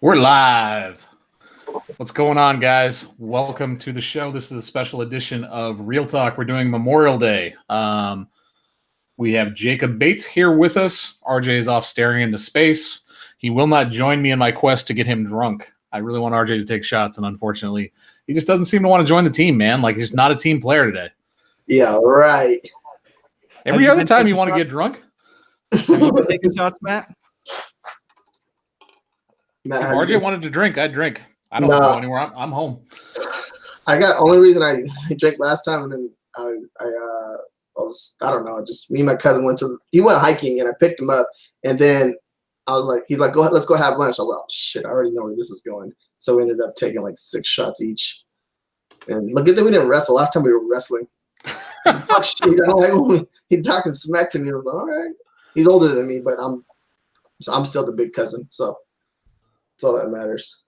We're live. What's going on, guys? Welcome to the show. This is a special edition of Real Talk. We're doing Memorial Day. We have Jacob Bates here with us. RJ is off staring into space. He will not join me in my quest to get him drunk. I really want RJ to take shots, and unfortunately, he just doesn't seem to want to join the team, man. Like, he's not a team player today. Yeah, right. Every other time you want to get drunk? Have you been taking shots, Matt? If RJ wanted to drink, I'd drink. I don't go anywhere. I'm home. Only reason I drank last time, and then I don't know, just me and my cousin he went hiking, and I picked him up, and then I was like, he's like, let's go have lunch. I was like, oh shit, I already know where this is going. So we ended up taking like 6 shots each. And look at that, we didn't wrestle. Last time we were wrestling. Oh shit, I don't like he's talking smack to me. I was like, all right. He's older than me, but I'm still the big cousin, so that's all that matters.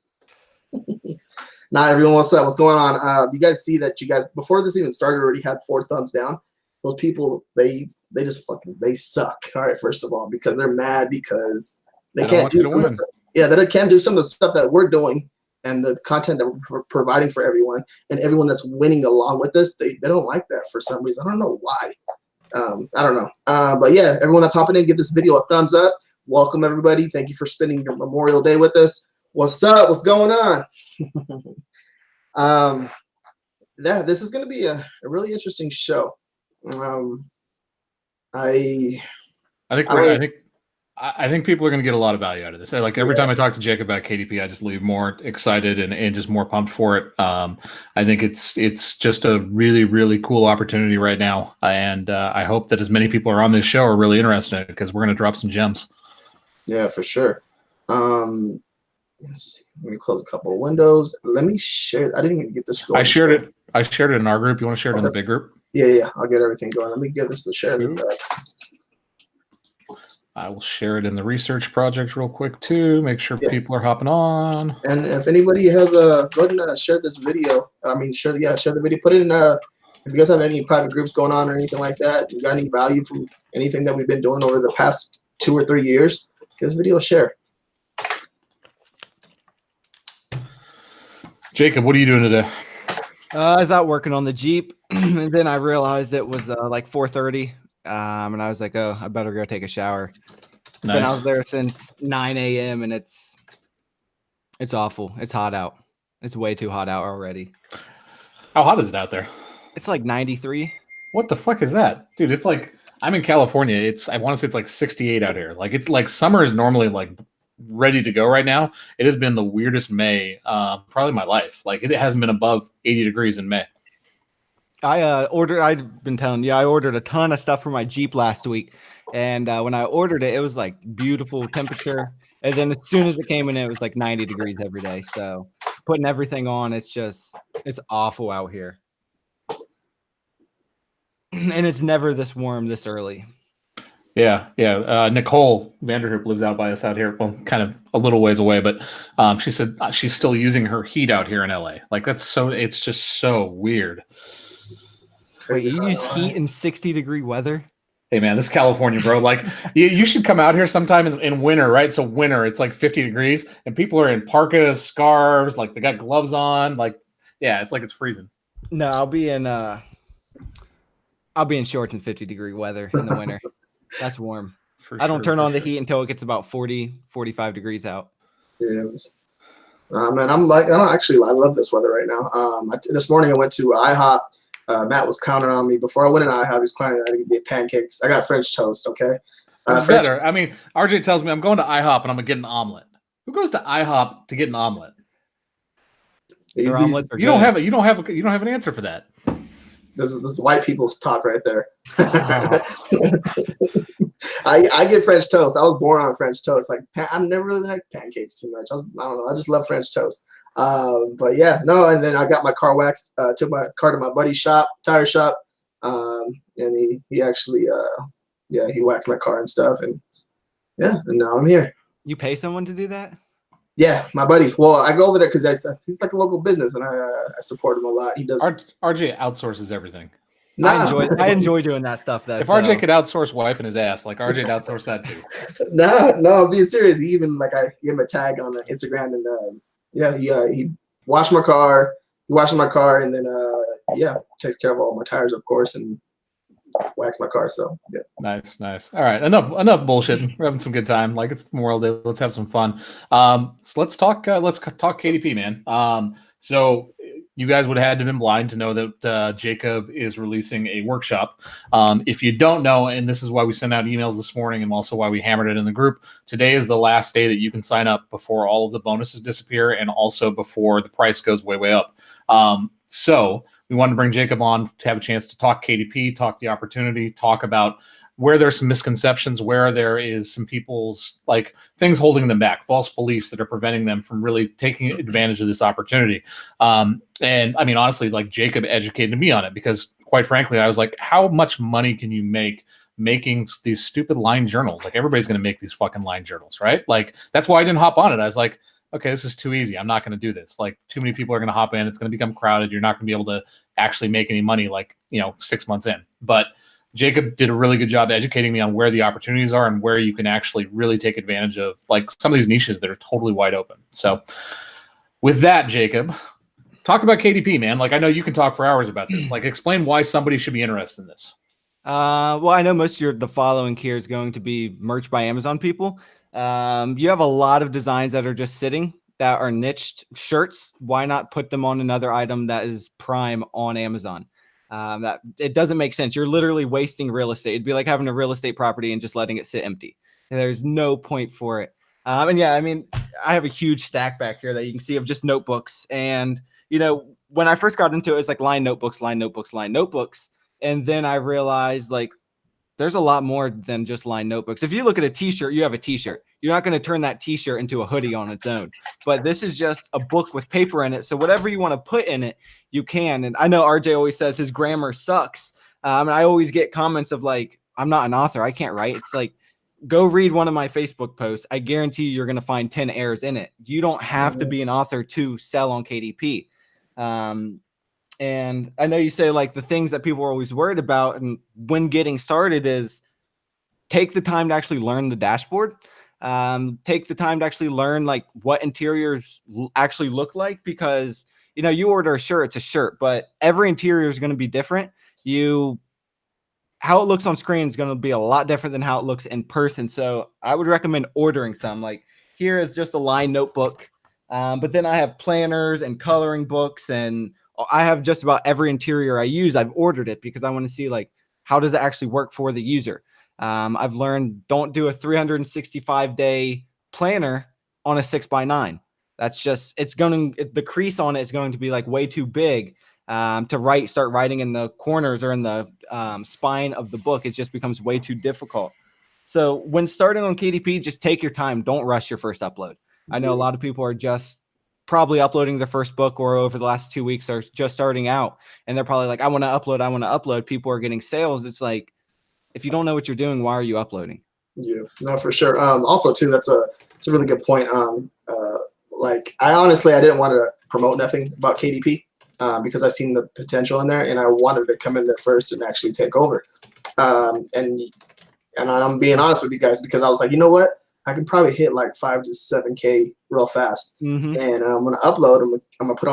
Now, everyone, what's up? What's going on? You guys see that before this even started already had 4 thumbs down. Those people, they just they suck. All right, first of all, because they're mad because they can't do some of the stuff. Yeah, they can't do some of the stuff that we're doing and the content that we're providing for everyone, and everyone that's winning along with us, they don't like that for some reason. I don't know why. I don't know. But yeah, everyone that's hopping in, give this video a thumbs up. Welcome, everybody. Thank you for spending your Memorial Day with us. What's up? What's going on? This is going to be a really interesting show. I think people are going to get a lot of value out of this. Like every time I talk to Jake about KDP, I just leave more excited and just more pumped for it. I think it's just a really, really cool opportunity right now. And I hope that as many people are on this show are really interested in it, because we're going to drop some gems. Yeah, for sure. Let's see. Let me close a couple of windows. Let me share. I didn't even get this going. I shared it in our group. You want to share it in the big group? Yeah. I'll get everything going. Let me give this the share. I will share it in the research project real quick too. Make sure people are hopping on. And if anybody has go ahead and share this video. Share the video. Put it in. If you guys have any private groups going on or anything like that, you got any value from anything that we've been doing over the past 2 or 3 years, give this video a share. Jacob, what are you doing today? I was out working on the Jeep, and then I realized it was like 4:30, and I was like, oh, I better go take a shower. Nice. Then I was there since 9 a.m., and it's awful. It's hot out. It's way too hot out already. How hot is it out there? It's like 93. What the fuck is that? Dude, it's like, I'm in California. I want to say it's like 68 out here. Like, it's like summer is normally like ready to go right now. It has been the weirdest May, probably my life. Like, it hasn't been above 80 degrees in May. I've been telling you, I ordered a ton of stuff for my Jeep last week. And when I ordered it, it was like beautiful temperature. And then as soon as it came in, it was like 90 degrees every day. So putting everything on, it's awful out here. And it's never this warm this early. Yeah. Nicole Vanderhoop lives out by us out here. Well, kind of a little ways away, but she said she's still using her heat out here in LA. Like, it's just so weird. Wait, you use heat in 60-degree weather? Hey man, this is California, bro. Like, you should come out here sometime in winter, right? So winter, it's like 50 degrees, and people are in parkas, scarves, like they got gloves on. Like, yeah, it's like it's freezing. No, I'll be in shorts in 50-degree weather in the winter. That's warm. I don't turn on the heat until it gets about 40, 45 degrees out. Yeah. Man, I love this weather right now. This morning I went to IHOP. Matt was counting on me before I went in IHOP. He was planning to get pancakes. I got French toast. Okay. What's better? I mean, RJ tells me I'm going to IHOP and I'm gonna get an omelet. Who goes to IHOP to get an omelet? Their omelets are you don't have an answer for that. This is white people's talk right there. Wow. I get French toast. I was born on French toast. Like, I never really liked pancakes too much. I don't know. I just love French toast. But yeah, no. And then I got my car waxed. Took my car to my buddy's shop, tire shop, and he actually he waxed my car and stuff. And yeah, and now I'm here. You pay someone to do that? Yeah, my buddy. Well, I go over there because he's like a local business, and I support him a lot. He does. RJ outsources everything. Nah, I enjoy doing that stuff though. If RJ could outsource wiping his ass, like RJ'd outsource that too. no, I'm being serious. He even like I give him a tag on Instagram, and he washed my car. He washes my car, and then takes care of all my tires, of course, and wax my car. So yeah. Nice. All right, enough bullshitting. We're having some good time. Like, it's Memorial Day. Let's have some fun. So let's talk KDP, man. So you guys would have had to been blind to know that Jacob is releasing a workshop. If you don't know, and this is why we sent out emails this morning, and also why we hammered it in the group, today is the last day that you can sign up before all of the bonuses disappear, and also before the price goes way up. So we wanted to bring Jacob on to have a chance to talk KDP, talk the opportunity, talk about where there's some misconceptions, where there is some people's like things holding them back, false beliefs that are preventing them from really taking advantage of this opportunity. And I mean, honestly, like Jacob educated me on it, because quite frankly, I was like, how much money can you make making these stupid line journals? Like, everybody's going to make these fucking line journals, right? Like, that's why I didn't hop on it. I was like, okay, this is too easy. I'm not going to do this. Like, too many people are going to hop in. It's going to become crowded. You're not going to be able to actually make any money, like, 6 months in. But Jacob did a really good job educating me on where the opportunities are and where you can actually really take advantage of like some of these niches that are totally wide open. So with that, Jacob, talk about KDP, man. Like, I know you can talk for hours about this. Like, explain why somebody should be interested in this. Well, I know most of the following here is going to be merch by Amazon people. You have a lot of designs that are just sitting that are niched shirts. Why not put them on another item that is prime on Amazon? That it doesn't make sense. You're literally wasting real estate. It'd be like having a real estate property and just letting it sit empty. There's no point for it. And yeah, I mean, I have a huge stack back here that you can see of just notebooks. And, when I first got into it, it's like line notebooks. And then I realized like there's a lot more than just line notebooks. If you look at a t-shirt, you have a t-shirt. You're not going to turn that t-shirt into a hoodie on its own. But this is just a book with paper in it. So whatever you want to put in it, you can. And I know RJ always says his grammar sucks. And I always get comments of like, I'm not an author. I can't write. It's like, go read one of my Facebook posts. I guarantee you're going to find 10 errors in it. You don't have to be an author to sell on KDP. And I know you say like the things that people are always worried about and when getting started is take the time to actually learn the dashboard. Take the time to actually learn like what interiors actually look like, because you order a shirt, it's a shirt, but every interior is going to be different. How it looks on screen is going to be a lot different than how it looks in person. So I would recommend ordering some. Like, here is just a line notebook. But then I have planners and coloring books, and I have just about every interior I use. I've ordered it because I want to see like, how does it actually work for the user? I've learned don't do a 365-day planner on a 6x9. That's just, the crease on it is going to be like way too big to start writing in the corners or in the spine of the book. It just becomes way too difficult. So when starting on KDP, just take your time. Don't rush your first upload. I know a lot of people are just probably uploading their first book, or over the last 2 weeks are just starting out, and they're probably like, I want to upload. People are getting sales. It's like, if you don't know what you're doing, why are you uploading? Yeah, no, for sure. Also too, it's a really good point. Like, I didn't want to promote nothing about KDP because I seen the potential in there, and I wanted to come in there first and actually take over. And I'm being honest with you guys, because I was like, you know what? I can probably hit like 5 to 7K real fast. And I'm going to upload. I'm going to put in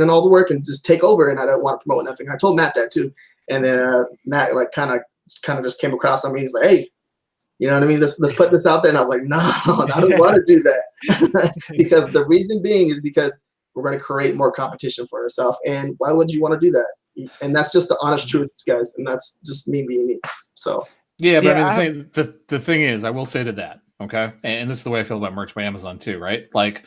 all the work and just take over. And I don't want to promote nothing. I told Matt that too. And then Matt like kind of just came across on me. He's like, hey, you know what I mean? Let's put this out there. And I was like, no, I don't want to do that. Because the reason being is because we're going to create more competition for ourselves. And why would you want to do that? And that's just the honest truth, guys. And that's just me being me. So. Yeah, but I mean, the thing is, I will say to that, okay, and this is the way I feel about merch by Amazon too, right? Like,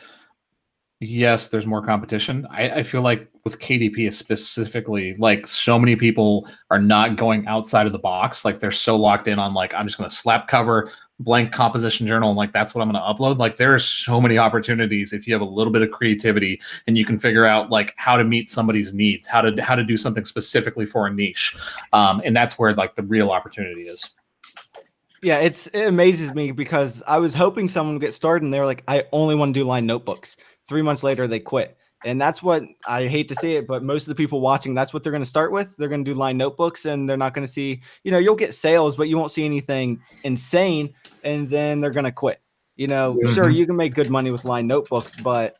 yes, there's more competition. I feel like with KDP specifically, like, so many people are not going outside of the box. Like, they're so locked in on like, I'm just going to slap cover, blank composition journal, and like that's what I'm going to upload. Like, there are so many opportunities if you have a little bit of creativity and you can figure out like how to meet somebody's needs, how to do something specifically for a niche, and that's where like the real opportunity is. Yeah, it amazes me because I was hoping someone would get started and they were like, I only want to do line notebooks. 3 months later, they quit And that's what I hate to say it, but most of the people watching, that's what they're going to start with. They're going to do lined notebooks, and they're not going to see, you'll get sales, but you won't see anything insane. And then they're going to quit. Sure, you can make good money with lined notebooks, but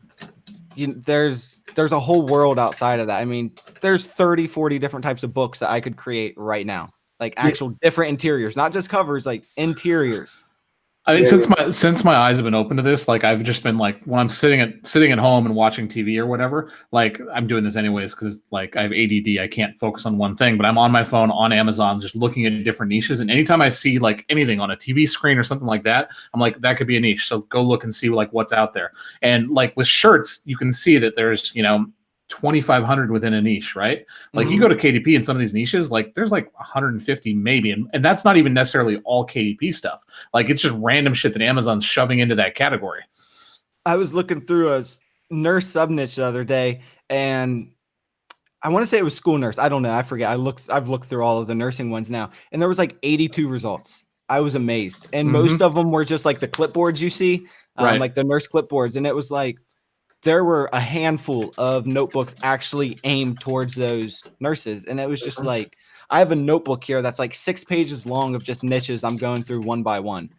there's a whole world outside of that. I mean, there's 30, 40 different types of books that I could create right now, like actual different interiors, not just covers, like interiors. I mean, since my eyes have been open to this, like I've just been like, when I'm sitting at home and watching TV or whatever, like I'm doing this anyways because like I have ADD, I can't focus on one thing. But I'm on my phone on Amazon, just looking at different niches. And anytime I see like anything on a TV screen or something like that, I'm like, that could be a niche. So go look and see like what's out there. And like with shirts, you can see that there's 2,500 within a niche, right? Like you go to KDP in some of these niches, like there's like 150 maybe. And that's not even necessarily all KDP stuff. Like it's just random shit that Amazon's shoving into that category. I was looking through a nurse sub niche the other day, and I want to say it was school nurse. I don't know. I forget. I've looked through all of the nursing ones now, and there was like 82 results. I was amazed. And most of them were just like the clipboards you see, like the nurse clipboards. And it was like, there were a handful of notebooks actually aimed towards those nurses. And it was just like, I have a notebook here that's like 6 pages long of just niches I'm going through one by one.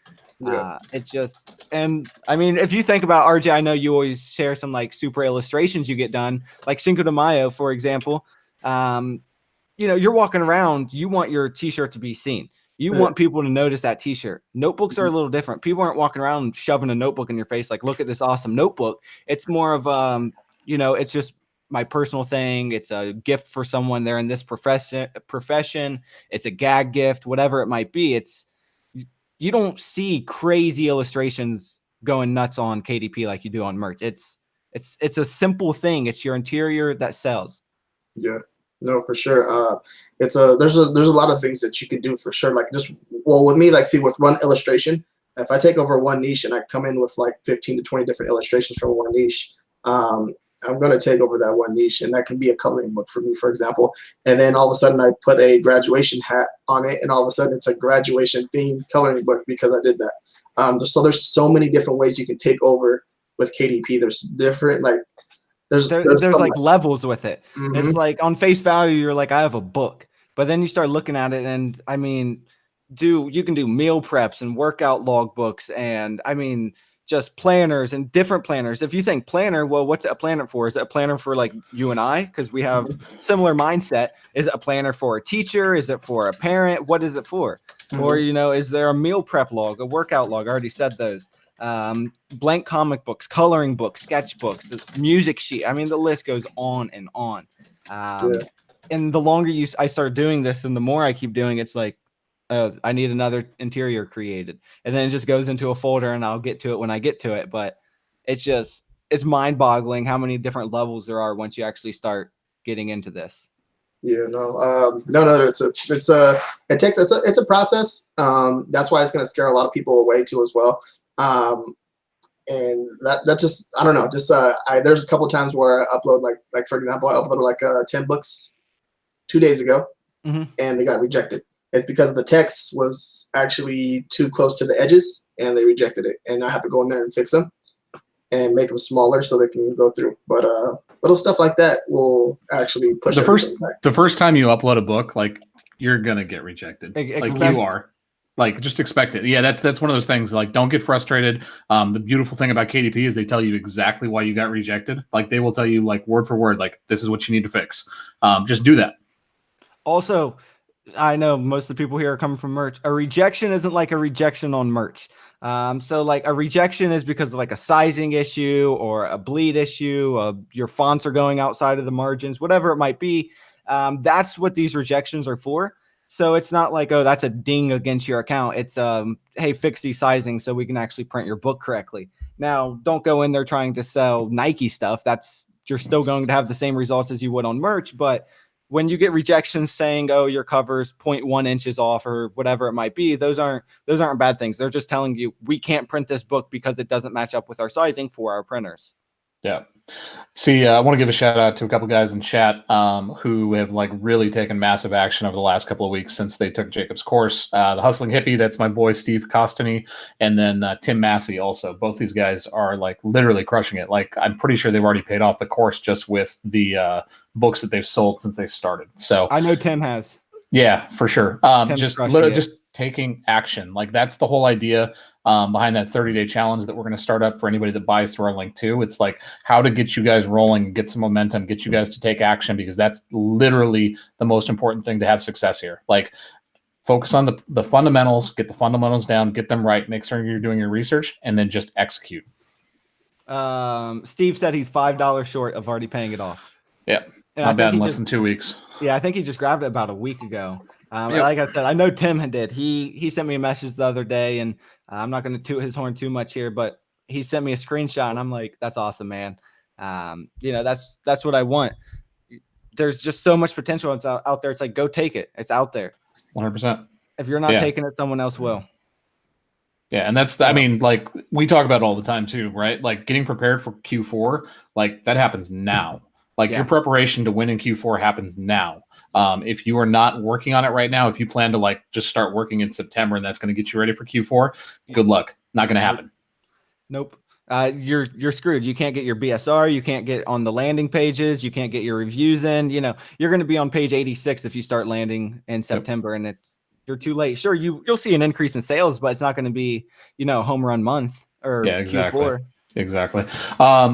It's just, and I mean, if you think about RJ, I know you always share some like super illustrations you get done, like Cinco de Mayo, for example. You're walking around, you want your t-shirt to be seen. You want people to notice that t-shirt. Notebooks are a little different. People aren't walking around shoving a notebook in your face like, look at this awesome notebook. It's more of, it's just my personal thing. It's a gift for someone. They're in this profession. It's a gag gift, whatever it might be. You don't see crazy illustrations going nuts on KDP like you do on merch. It's a simple thing. It's your interior that sells. Yeah. No, for sure. There's a lot of things that you can do for sure. Like with me, like with one illustration, if I take over one niche and I come in with like 15 to 20 different illustrations from one niche, I'm going to take over that one niche, and that can be a coloring book for me, for example. And then all of a sudden I put a graduation hat on it, and all of a sudden it's a graduation themed coloring book because I did that. So there's so many different ways you can take over with KDP. There's different There's like levels with it. It's like on face value, you're like, I have a book, but then you start looking at it, and I mean, you can do meal preps and workout log books, and I mean, just planners and different planners. If you think planner, well, what's a planner for? Is it a planner for like you and I? Because we have similar mindset. Is it a planner for a teacher? Is it for a parent? What is it for? Or, is there a meal prep log, a workout log? I already said those. Blank comic books, coloring books, sketch books, music sheet. I mean, the list goes on and on. And the longer I start doing this and the more I keep doing, it's like, oh, I need another interior created. And then it just goes into a folder, and I'll get to it when I get to it. But it's mind boggling how many different levels there are once you actually start getting into this. Yeah, no, it's a process. That's why it's going to scare a lot of people away too as well. And that just, I don't know, just, there's a couple of times where I upload, like, for example, I uploaded like 10 books 2 days ago, and they got rejected. It's because the text was actually too close to the edges, and they rejected it. And I have to go in there and fix them and make them smaller so they can go through. But little stuff like that will actually push the first time you upload a book, like, you're gonna get rejected. Like you are. Like, just expect it. Yeah, that's one of those things. Like, don't get frustrated. The beautiful thing about KDP is they tell you exactly why you got rejected. Like, they will tell you, like, word for word, like, this is what you need to fix. Just do that. Also, I know most of the people here are coming from merch. A rejection isn't like a rejection on merch. So like a rejection is because of like a sizing issue or a bleed issue. Your fonts are going outside of the margins, whatever it might be. That's what these rejections are for. So it's not like, oh, that's a ding against your account. It's, hey, fix these sizing so we can actually print your book correctly. Now, don't go in there trying to sell Nike stuff. You're still going to have the same results as you would on merch. But when you get rejections saying, oh, your cover's 0.1 inches off or whatever it might be, those aren't bad things. They're just telling you, we can't print this book because it doesn't match up with our sizing for our printers. Yeah. See, I want to give a shout out to a couple guys in chat who have like really taken massive action over the last couple of weeks since they took Jacob's course. The Hustling Hippie, that's my boy Steve Costany, and then Tim Massey also. Both these guys are like literally crushing it. Like I'm pretty sure they've already paid off the course just with the books that they've sold since they started. So I know Tim has. Yeah, for sure. Just literally just taking action. Like that's the whole idea behind that 30-day challenge that we're going to start up for anybody that buys through our link too. It's like how to get you guys rolling, get some momentum, get you guys to take action, because that's literally the most important thing to have success here. Like focus on the fundamentals, get the fundamentals down, get them right, make sure you're doing your research, and then just execute. Steve said he's $5 short of already paying it off. Yeah. Not bad in less than 2 weeks. Yeah, I think he just grabbed it about a week ago. Like I said, I know Tim did. He sent me a message the other day, and I'm not going to toot his horn too much here, but he sent me a screenshot, and I'm like, that's awesome, man. That's what I want. There's just so much potential out there. It's like, go take it. It's out there. 100%. If you're not taking it, someone else will. Yeah, and that's, I mean, like we talk about it all the time too, right? Like getting prepared for Q4, like that happens now. Like your preparation to win in Q4 happens now. If you are not working on it right now, if you plan to like just start working in September and that's going to get you ready for Q4, good luck. Not going to happen. Nope. You're screwed. You can't get your BSR. You can't get on the landing pages. You can't get your reviews in. You know, you're going to be on page 86 if you start landing in September, and you're too late. Sure, you'll see an increase in sales, but it's not going to be, home run month or exactly. Q4. Exactly.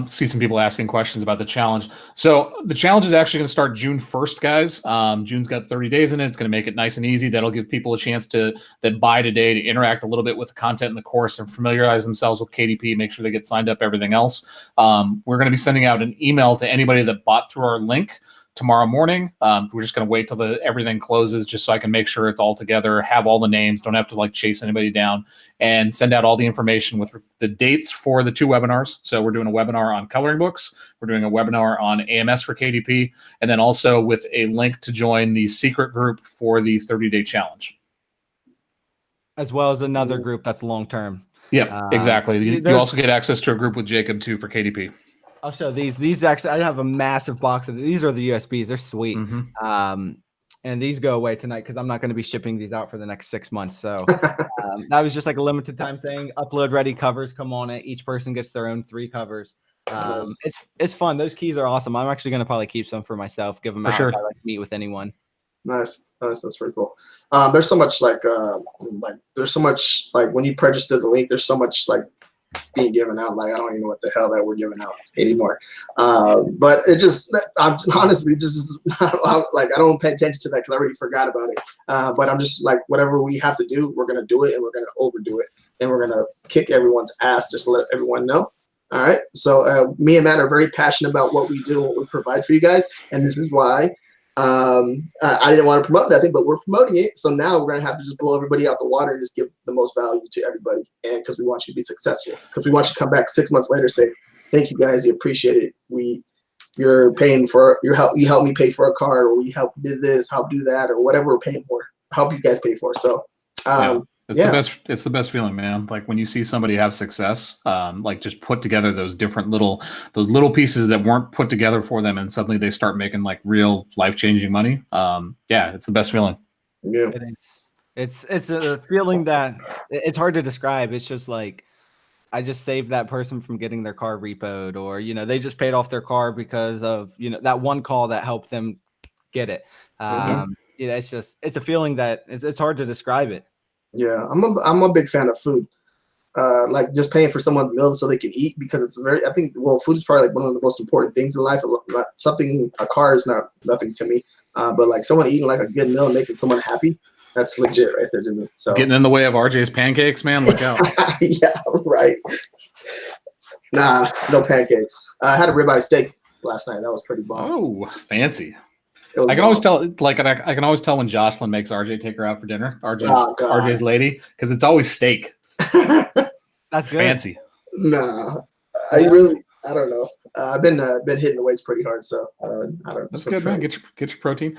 See some people asking questions about the challenge. So the challenge is actually going to start June 1st, guys. June's got 30 days in it. It's going to make it nice and easy. That'll give people a chance that buy today to interact a little bit with the content in the course and familiarize themselves with KDP, make sure they get signed up, everything else. We're going to be sending out an email to anybody that bought through our link tomorrow morning. We're just going to wait till everything closes just so I can make sure it's all together, have all the names, don't have to like chase anybody down, and send out all the information with the dates for the 2 webinars. So we're doing a webinar on coloring books. We're doing a webinar on AMS for KDP, and then also with a link to join the secret group for the 30-day challenge. As well as another group that's long-term. Yeah, exactly. You also get access to a group with Jacob too for KDP. I'll show these actually, I have a massive box of these. Are the USBs. They're sweet. And these go away tonight because I'm not going to be shipping these out for the next 6 months. So that was just like a limited time thing. Upload ready covers come on it. Each person gets their own 3 covers. It's fun. Those keys are awesome. I'm actually going to probably keep some for myself, give them out if I like meet with anyone. Nice. That's pretty cool. There's so much there's so much like when you purchase the link, there's so much like being given out. Like I don't even know what the hell that we're giving out anymore. But it just, I'm honestly just like I don't pay attention to that because I already forgot about it. But I'm just like whatever we have to do, we're gonna do it, and we're gonna overdo it, and we're gonna kick everyone's ass just to let everyone know. All right. So me and Matt are very passionate about what we do and what we provide for you guys, and this is why. I didn't want to promote nothing, but we're promoting it. So now we're going to have to just blow everybody out the water and just give the most value to everybody. And because we want you to be successful, because we want you to come back 6 months later, say, thank you guys. We appreciate it. You're paying for your help. You helped me pay for a car, or we help do this, help do that, or whatever we're paying for, help you guys pay for. So, it's the best feeling, man. Like when you see somebody have success, like just put together those little pieces that weren't put together for them, and suddenly they start making like real life-changing money. It's the best feeling. Yeah, it's a feeling that it's hard to describe. It's just like I just saved that person from getting their car repoed, or they just paid off their car because of that one call that helped them get it. It's a feeling that it's hard to describe it. Yeah, I'm a big fan of food. Like just paying for someone's meal so they can eat, because it's food is probably like one of the most important things in life. A car is nothing to me, but like someone eating like a good meal and making someone happy, that's legit right there to me. So getting in the way of RJ's pancakes, man, look out. Yeah, right. Nah, no pancakes. I had a ribeye steak last night. That was pretty bomb. Oh, fancy. I can always tell, like I can always tell when Jocelyn makes RJ take her out for dinner. RJ's lady, because it's always steak. That's good. Fancy. Nah, I don't know. I've been hitting the weights pretty hard, so I don't. That's good, man. Get your protein.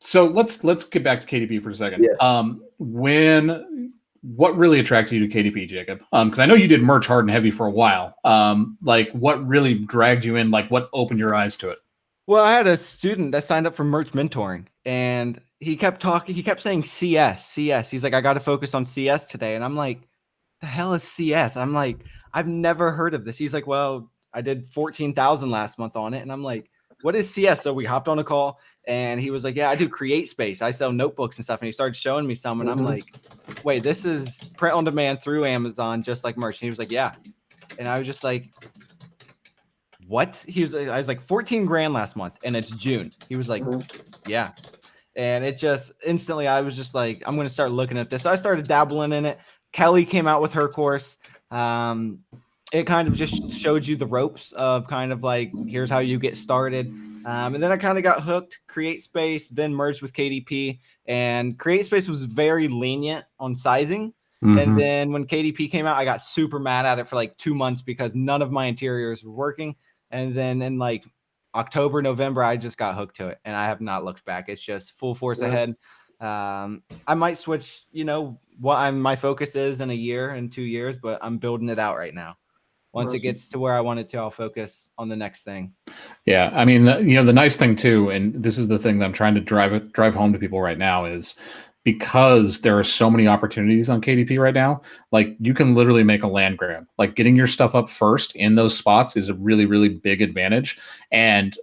So let's get back to KDP for a second. Yeah. When what really attracted you to KDP, Jacob? Because I know you did merch hard and heavy for a while. Like, what really dragged you in? Like, what opened your eyes to it? Well, I had a student that signed up for merch mentoring, and he kept talking. He kept saying CS. He's like, I got to focus on CS today. And I'm like, the hell is CS? I'm like, I've never heard of this. He's like, well, I did 14,000 last month on it. And I'm like, what is CS? So we hopped on a call, and he was like, yeah, I do Create Space. I sell notebooks and stuff. And he started showing me some, and I'm like, wait, this is print on demand through Amazon, just like merch. And he was like, yeah. And I was just like, what? I was like 14 grand last month, and it's June. He was like, yeah. And it just instantly, I was just like, I'm going to start looking at this. So I started dabbling in it. Kelly came out with her course. It kind of just showed you the ropes of kind of like, here's how you get started. And then I kind of got hooked, Create Space, then merged with KDP. And Create Space was very lenient on sizing. And then when KDP came out, I got super mad at it for like 2 months because none of my interiors were working. And then in like October, November, I just got hooked to it, and I have not looked back. It's just full force ahead. I might switch, what my focus is in a year and 2 years, but I'm building it out right now. Once it gets to where I want it to, I'll focus on the next thing. Yeah, I mean, the nice thing too, and this is the thing that I'm trying to drive home to people right now, is because there are so many opportunities on KDP right now, like you can literally make a land grab. Like getting your stuff up first in those spots is a really, really big advantage. And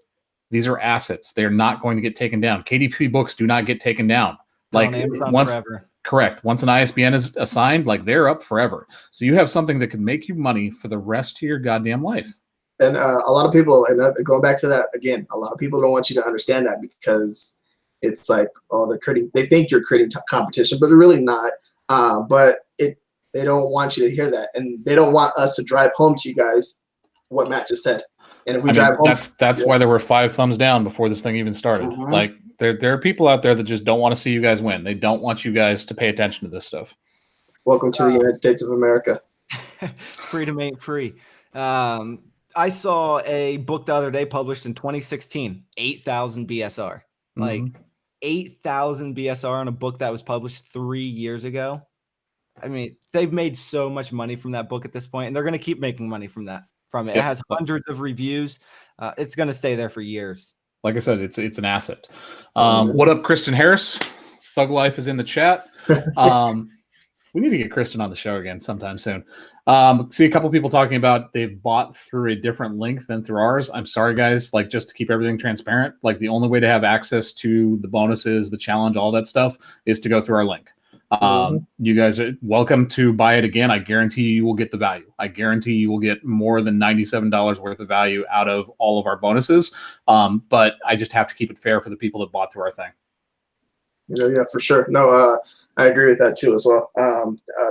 these are assets. They're not going to get taken down. KDP books do not get taken down. Like once an ISBN is assigned, like they're up forever. So you have something that can make you money for the rest of your goddamn life. And a lot of people, and going back to that again, a lot of people don't want you to understand that because it's like, oh, they think you're creating competition, but they're really not. But they don't want you to hear that, and they don't want us to drive home to you guys what Matt just said. And if we drive home, that's why there were 5 thumbs down before this thing even started. Like there are people out there that just don't want to see you guys win. They don't want you guys to pay attention to this stuff. Welcome to the United States of America. Freedom ain't free. I saw a book the other day published in 2016, 8,000 BSR. Like 8,000 BSR on a book that was published 3 years ago. I mean, they've made so much money from that book at this point, and they're going to keep making money from it. It has hundreds of reviews. It's going to stay there for years. Like I said, it's an asset. What up, Kristen Harris? Thug Life is in the chat. We need to get Kristen on the show again sometime soon. See a couple people talking about they've bought through a different link than through ours. I'm sorry, guys. Like, just to keep everything transparent, like the only way to have access to the bonuses, the challenge, all that stuff is to go through our link. You guys are welcome to buy it again. I guarantee you will get the value. I guarantee you will get more than $97 worth of value out of all of our bonuses. But I just have to keep it fair for the people that bought through our thing. Yeah, for sure. No, I agree with that too as well.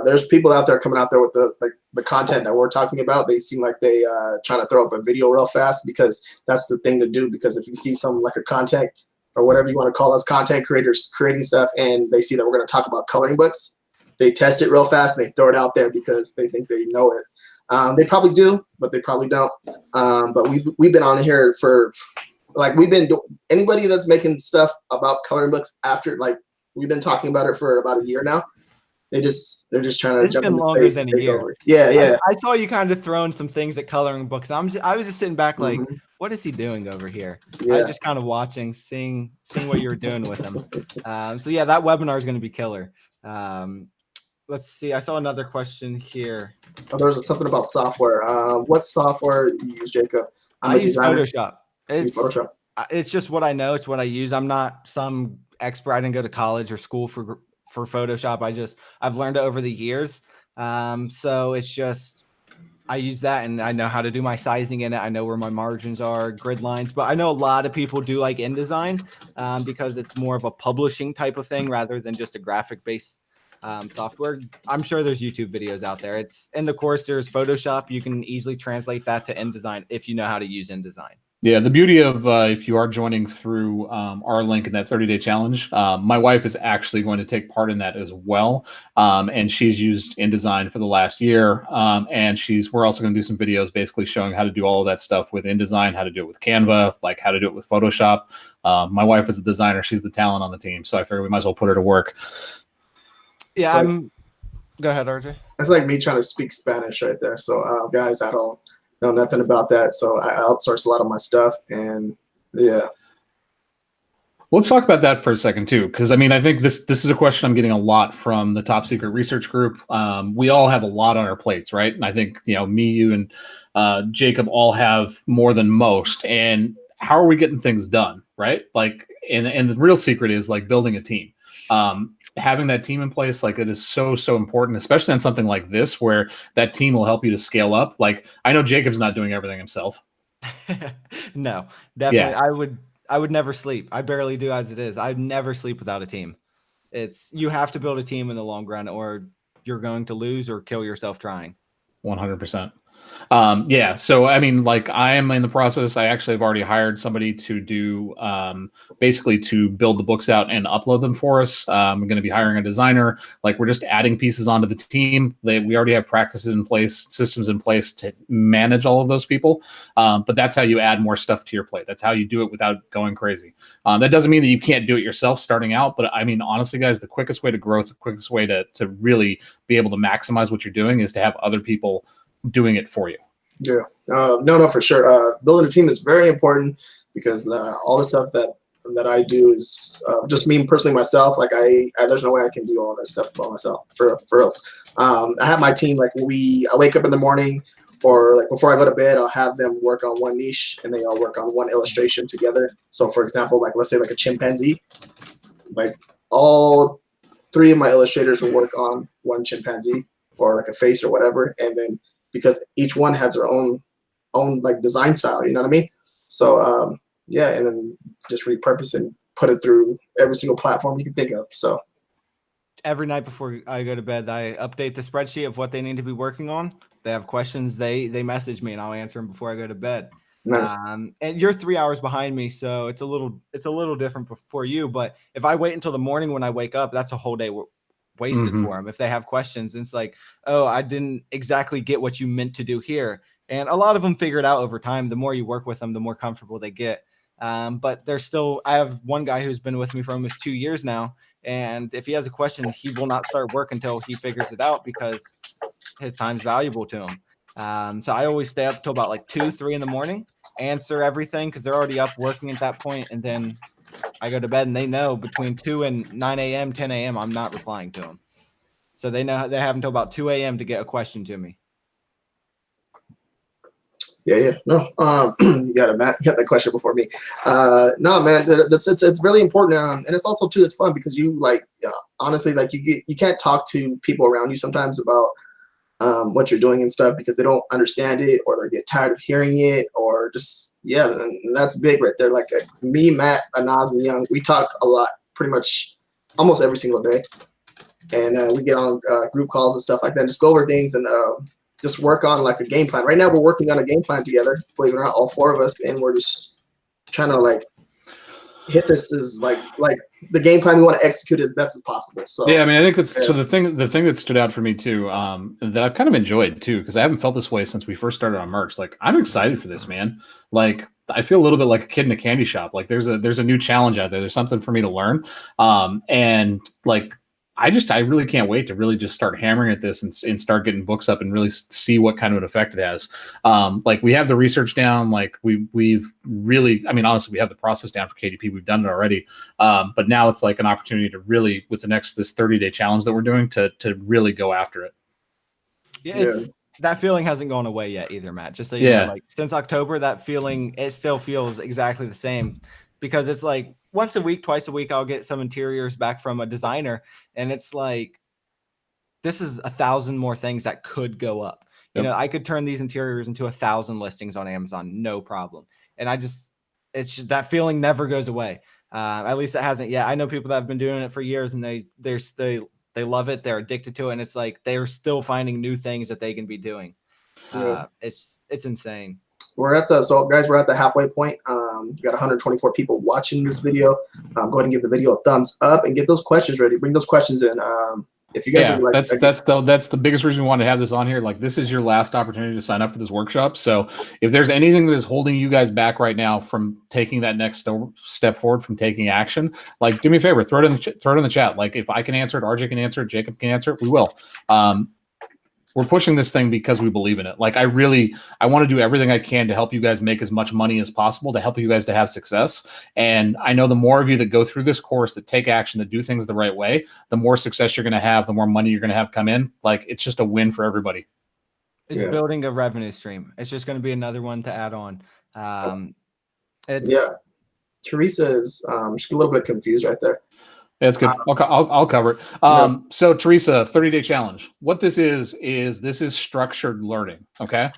There's people out there coming out there with the content that we're talking about. They seem like they trying to throw up a video real fast because that's the thing to do. Because if you see something like a content or whatever you want to call us, content creators creating stuff, and they see that we're going to talk about coloring books, they test it real fast and they throw it out there because they think they know it. They probably do, but they probably don't. But we've been on here for anybody that's making stuff about coloring books after, like, we've been talking about it for about a year now. They're just trying to jump in the space and take over. Yeah. I saw you kind of throwing some things at coloring books. I was just sitting back like, what is he doing over here? I was just kind of watching, seeing what you were doing with him. So yeah, that webinar is going to be killer. Let's see. I saw another question here. Oh, there's something about software. What software do you use, Jacob? I use Photoshop. It's just what I know. It's what I use. I'm not some expert. I didn't go to college or school for Photoshop. I've learned it over the years. So it's just, I use that and I know how to do my sizing in it. I know where my margins are, grid lines, but I know a lot of people do like InDesign because it's more of a publishing type of thing rather than just a graphic based software. I'm sure there's YouTube videos out there. It's in the course. There's Photoshop. You can easily translate that to InDesign if you know how to use InDesign. Yeah, the beauty of if you are joining through our link in that 30-day challenge, my wife is actually going to take part in that as well. And she's used InDesign for the last year. And we're also going to do some videos basically showing how to do all of that stuff with InDesign, how to do it with Canva, like how to do it with Photoshop. My wife is a designer. She's the talent on the team. So I figured we might as well put her to work. Yeah, so, Go ahead, RJ. That's like me trying to speak Spanish right there. So, guys, I don't know nothing about that. So I outsource a lot of my stuff, and yeah. Let's talk about that for a second too, because I mean, I think this is a question I'm getting a lot from the Top Secret Research Group. We all have a lot on our plates, right? And I think me, you, and Jacob all have more than most. And how are we getting things done, right? Like, and the real secret is like building a team. Having that team in place, like it is so important, especially on something like this, where that team will help you to scale up. Like, I know Jacob's not doing everything himself. No, definitely. Yeah. I would never sleep. I barely do as it is. I'd never sleep without a team. You have to build a team in the long run, or you're going to lose or kill yourself trying. 100%. Yeah. So, I mean, like I am in the process. I actually have already hired somebody to do basically to build the books out and upload them for us. I'm going to be hiring a designer. Like we're just adding pieces onto the team. We already have practices in place, systems in place to manage all of those people. But that's how you add more stuff to your plate. That's how you do it without going crazy. That doesn't mean that you can't do it yourself starting out. But I mean, honestly, guys, the quickest way to growth, the quickest way to really be able to maximize what you're doing is to have other people doing it for you. Yeah, no, for sure. Building a team is very important because all the stuff that I do is just me personally myself. Like there's no way I can do all that stuff by myself for real. I have my team. Like I wake up in the morning, or like before I go to bed, I'll have them work on one niche and they all work on one illustration together. So for example, like let's say like a chimpanzee, like all 3 of my illustrators will work on one chimpanzee or like a face or whatever, and then because each one has their own like design style, you know what I mean? So yeah, and then just repurpose and put it through every single platform you can think of. So every night before I go to bed, I update the spreadsheet of what they need to be working on. If they have questions, they message me and I'll answer them before I go to bed. Nice. And you're 3 hours behind me, so it's a little different for you. But if I wait until the morning when I wake up, that's a whole day wasted for them. If they have questions, and it's like, oh, I didn't exactly get what you meant to do here. And a lot of them figure it out over time. The more you work with them, the more comfortable they get. But I have one guy who's been with me for almost 2 years now. And if he has a question, he will not start work until he figures it out because his time's valuable to him. So I always stay up till about like 2, 3 in the morning, answer everything because they're already up working at that point. And then I go to bed and they know between 2 and 9 a.m., 10 a.m., I'm not replying to them. So they know they have until about 2 a.m. to get a question to me. Yeah. No, you got it, Matt. You got that question before me. No, man, it's really important. And it's also too, it's fun because you honestly, like you can't talk to people around you sometimes about what you're doing and stuff because they don't understand it or they get tired of hearing it or just, yeah. And that's big right there. Like me, Matt, Anaz, and Young, we talk a lot, pretty much almost every single day. And we get on group calls and stuff like that, and just go over things and just work on like a game plan. Right now we're working on a game plan together, believe it or not, all 4 of us, and we're just trying to like hit this is like the game plan we want to execute as best as possible. So yeah, I mean, I think that's so the thing that stood out for me too, that I've kind of enjoyed too, because I haven't felt this way since we first started on merch. Like I'm excited for this, man. Like I feel a little bit like a kid in a candy shop. Like there's a new challenge out there. There's something for me to learn. And like I really can't wait to really just start hammering at this and start getting books up and really see what kind of an effect it has. Like we have the research down, like we've really, I mean, honestly, we have the process down for KDP. We've done it already. But now it's like an opportunity to really, with this 30-day challenge that we're doing, to really go after it. Yeah, that feeling hasn't gone away yet either, Matt. Just so you know, like since October, that feeling, it still feels exactly the same because it's like, once a week, twice a week, I'll get some interiors back from a designer. And it's like, this is 1,000 more things that could go up. Yep. You know, I could turn these interiors into 1,000 listings on Amazon, no problem. And it's just that feeling never goes away. At least it hasn't yet. I know people that have been doing it for years and they love it. They're addicted to it. And it's like, they're still finding new things that they can be doing. It's insane. We're at the halfway point. You got 124 people watching this video. Go ahead and give the video a thumbs up and get those questions ready. Bring those questions in. if you guys are like, that's the biggest reason we wanted to have this on here. Like, this is your last opportunity to sign up for this workshop. So if there's anything that is holding you guys back right now from taking that next step forward, from taking action, like, do me a favor, throw it in the chat. Like, if I can answer it, RJ can answer it, Jacob can answer it, we will. We're pushing this thing because we believe in it. Like, I want to do everything I can to help you guys make as much money as possible, to help you guys to have success. And I know the more of you that go through this course, that take action, that do things the right way, the more success you're going to have, the more money you're going to have come in. Like, it's just a win for everybody. It's building a revenue stream. It's just going to be another one to add on. Teresa is she's a little bit confused right there. That's good. I'll cover it. So Teresa, 30-day challenge. What this is this is structured learning. Okay.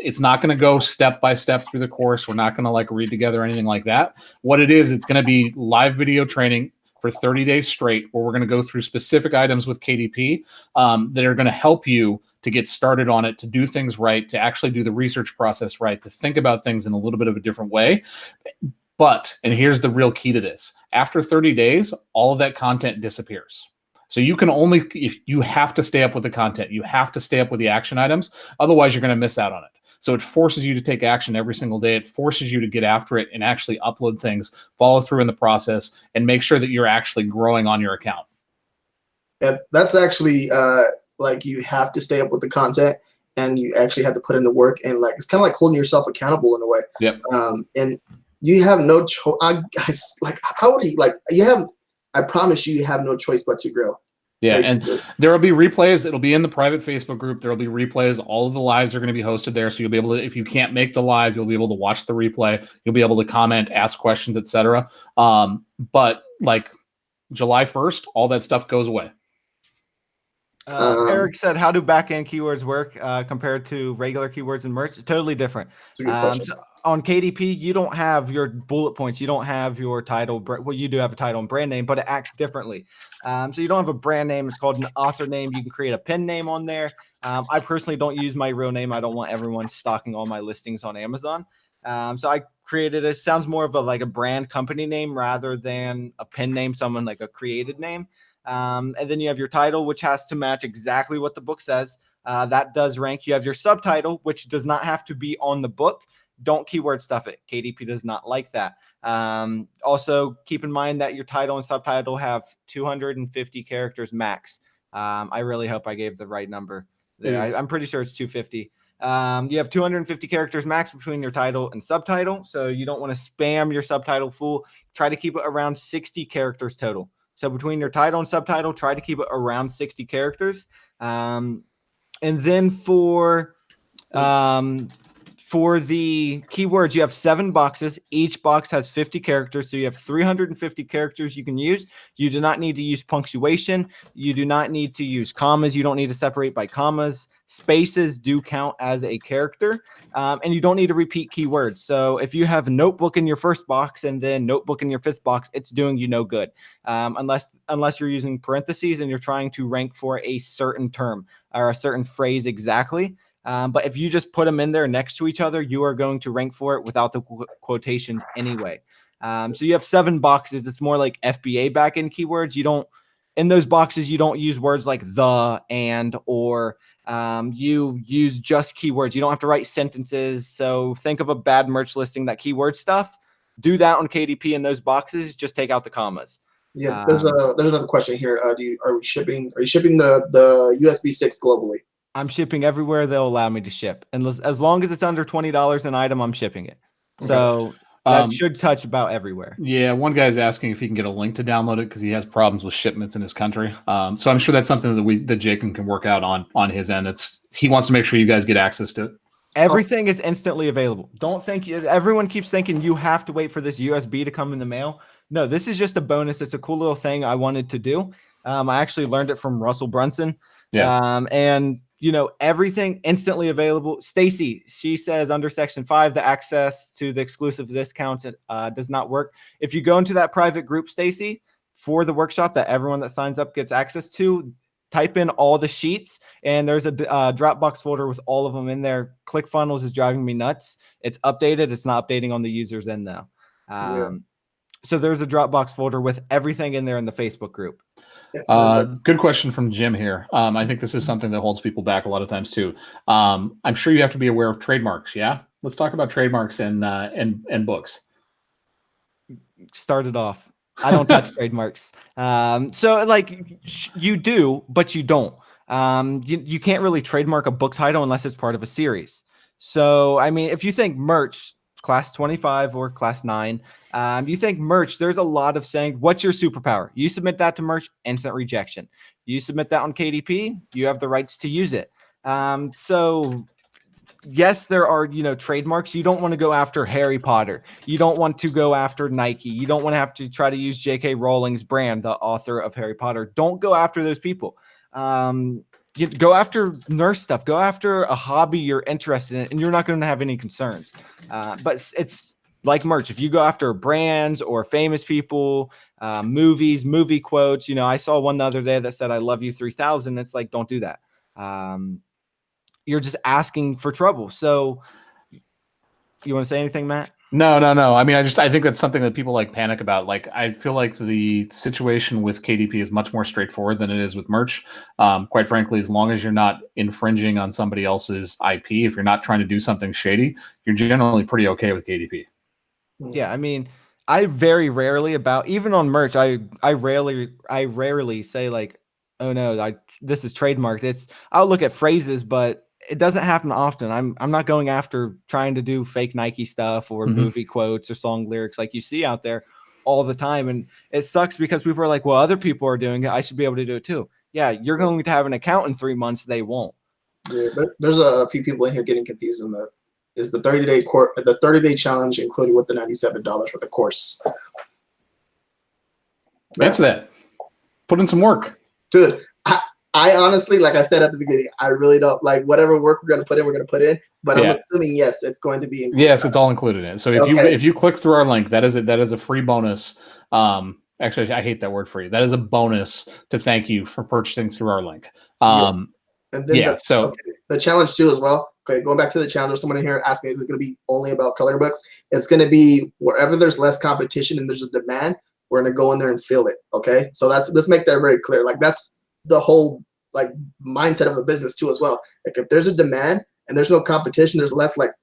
It's not going to go step by step through the course. We're not going to like read together or anything like that. What it is, it's going to be live video training for 30 days straight, where we're going to go through specific items with KDP that are going to help you to get started on it, to do things right, to actually do the research process right, to think about things in a little bit of a different way. But, and here's the real key to this, after 30 days, all of that content disappears. So you can only, if you have to stay up with the content, you have to stay up with the action items. Otherwise, you're going to miss out on it. So it forces you to take action every single day. It forces you to get after it and actually upload things, follow through in the process, and make sure that you're actually growing on your account. Yeah, that's actually like, you have to stay up with the content, and you actually have to put in the work, and like, it's kind of like holding yourself accountable in a way. Yep. And you have no choice. Like, how would you, like, I promise you have no choice but to grow. Yeah, basically. and there will be replays. It'll be in the private Facebook group. There will be replays. All of the lives are going to be hosted there, so you'll be able to, if you can't make the live, you'll be able to watch the replay. You'll be able to comment, ask questions, etc. But like July 1st, all that stuff goes away. Eric said, how do back-end keywords work compared to regular keywords and merch? Totally different. That's a good question. So on KDP, you don't have your bullet points. You don't have your title. Well, you do have a title and brand name, but it acts differently. So you don't have a brand name. It's called an author name. You can create a pen name on there. I personally don't use my real name. I don't want everyone stalking all my listings on Amazon. So I created it. Sounds more of like a brand company name rather than a pen name, someone like a created name. And then you have your title, which has to match exactly what the book says. That does rank. You have your subtitle, which does not have to be on the book. Don't keyword stuff it. KDP does not like that. Also, keep in mind that your title and subtitle have 250 characters max. I really hope I gave the right number there. I'm pretty sure it's 250. You have 250 characters max between your title and subtitle. So you don't want to spam your subtitle full. Try to keep it around 60 characters total. So between your title and subtitle, try to keep it around 60 characters. And then for the keywords, you have 7 boxes. Each box has 50 characters. So you have 350 characters you can use. You do not need to use punctuation. You do not need to use commas. You don't need to separate by commas. Spaces do count as a character. And you don't need to repeat keywords. So if you have notebook in your first box and then notebook in your 5th box, it's doing you no good. Unless you're using parentheses and you're trying to rank for a certain term or a certain phrase exactly. But if you just put them in there next to each other, you are going to rank for it without the quotations anyway. So you have 7 boxes. It's more like FBA backend keywords. You don't, in those boxes, you don't use words like the, and, or. You use just keywords. You don't have to write sentences. So think of a bad merch listing, that keyword stuff. Do that on KDP in those boxes. Just take out the commas. Yeah, there's another question here. Are you shipping the USB sticks globally? I'm shipping everywhere they'll allow me to ship. And as long as it's under $20 an item, I'm shipping it. Okay. So that should touch about everywhere. Yeah, one guy's asking if he can get a link to download it because he has problems with shipments in his country. So I'm sure that's something that Jacob can work out on his end. He wants to make sure you guys get access to it. Everything is instantly available. Don't think everyone keeps thinking you have to wait for this USB to come in the mail. No, this is just a bonus. It's a cool little thing I wanted to do. I actually learned it from Russell Brunson. Yeah. And you know, everything instantly available. Stacy, she says under section 5, the access to the exclusive discounts does not work. If you go into that private group, Stacy, for the workshop that everyone that signs up gets access to, type in all the sheets, and there's a Dropbox folder with all of them in there. ClickFunnels is driving me nuts. It's updated. It's not updating on the user's end now. So there's a Dropbox folder with everything in there in the Facebook group. Good question from Jim here. I think this is something that holds people back a lot of times too. I'm sure you have to be aware of trademarks. Yeah, let's talk about trademarks and books. Started off. I don't touch trademarks. So like you do, but you don't. You can't really trademark a book title unless it's part of a series. So I mean, if you think merch, class 25 or class 9, you think merch, there's a lot of saying, what's your superpower? You submit that to merch, instant rejection. You submit that on KDP, you have the rights to use it. So yes, there are, trademarks. You don't want to go after Harry Potter. You don't want to go after Nike. You don't want to have to try to use J.K. Rowling's brand, the author of Harry Potter. Don't go after those people. You go after nurse stuff. Go after a hobby you're interested in, and you're not going to have any concerns. But it's like merch. If you go after brands or famous people, movies, movie quotes, I saw one the other day that said, "I love you 3000." It's like, don't do that. You're just asking for trouble. So you want to say anything, Matt? No. I mean, I think that's something that people like panic about. Like, I feel like the situation with KDP is much more straightforward than it is with merch. Quite frankly, as long as you're not infringing on somebody else's IP, if you're not trying to do something shady, you're generally pretty okay with KDP. Yeah. I mean, I very rarely even on merch, I rarely say like, oh no, this is trademarked. I'll look at phrases, but it doesn't happen often. I'm not going after trying to do fake Nike stuff or movie quotes or song lyrics like you see out there all the time. And it sucks because people are like, well, other people are doing it, I should be able to do it too. Yeah, you're going to have an account in 3 months. They won't. Yeah, there's a few people in here getting confused on is the 30-day challenge included with the $97 for the course? Answer that. Put in some work. Dude, I honestly, like I said at the beginning, I really don't like whatever work we're going to put in. But I'm assuming, yes, it's going to be included. Yes, it's all included in it. So if you click through our link, that is a free bonus. Actually, I hate that word free. That is a bonus to thank you for purchasing through our link. And then the challenge too as well. Okay, going back to the challenge, there's someone in here asking, is it going to be only about coloring books? It's going to be wherever there's less competition and there's a demand, we're going to go in there and fill it. Okay, so let's make that very clear. Like that's the whole like mindset of a business too as well. Like if there's a demand and there's no competition, there's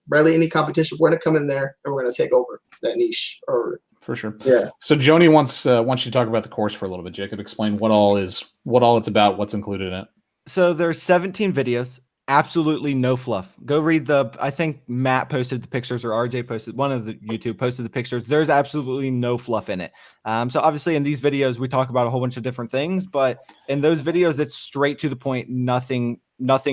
barely any competition, we're gonna come in there and we're gonna take over that niche. Or for sure. Yeah. So Joni wants you to talk about the course for a little bit. Jacob, explain what all it's about, what's included in it. So there's 17 videos. Absolutely no fluff. Go read I think Matt posted the pictures or RJ posted, one of the YouTube posted the pictures. There's absolutely no fluff in it. So obviously in these videos, we talk about a whole bunch of different things, but in those videos, it's straight to the point, nothing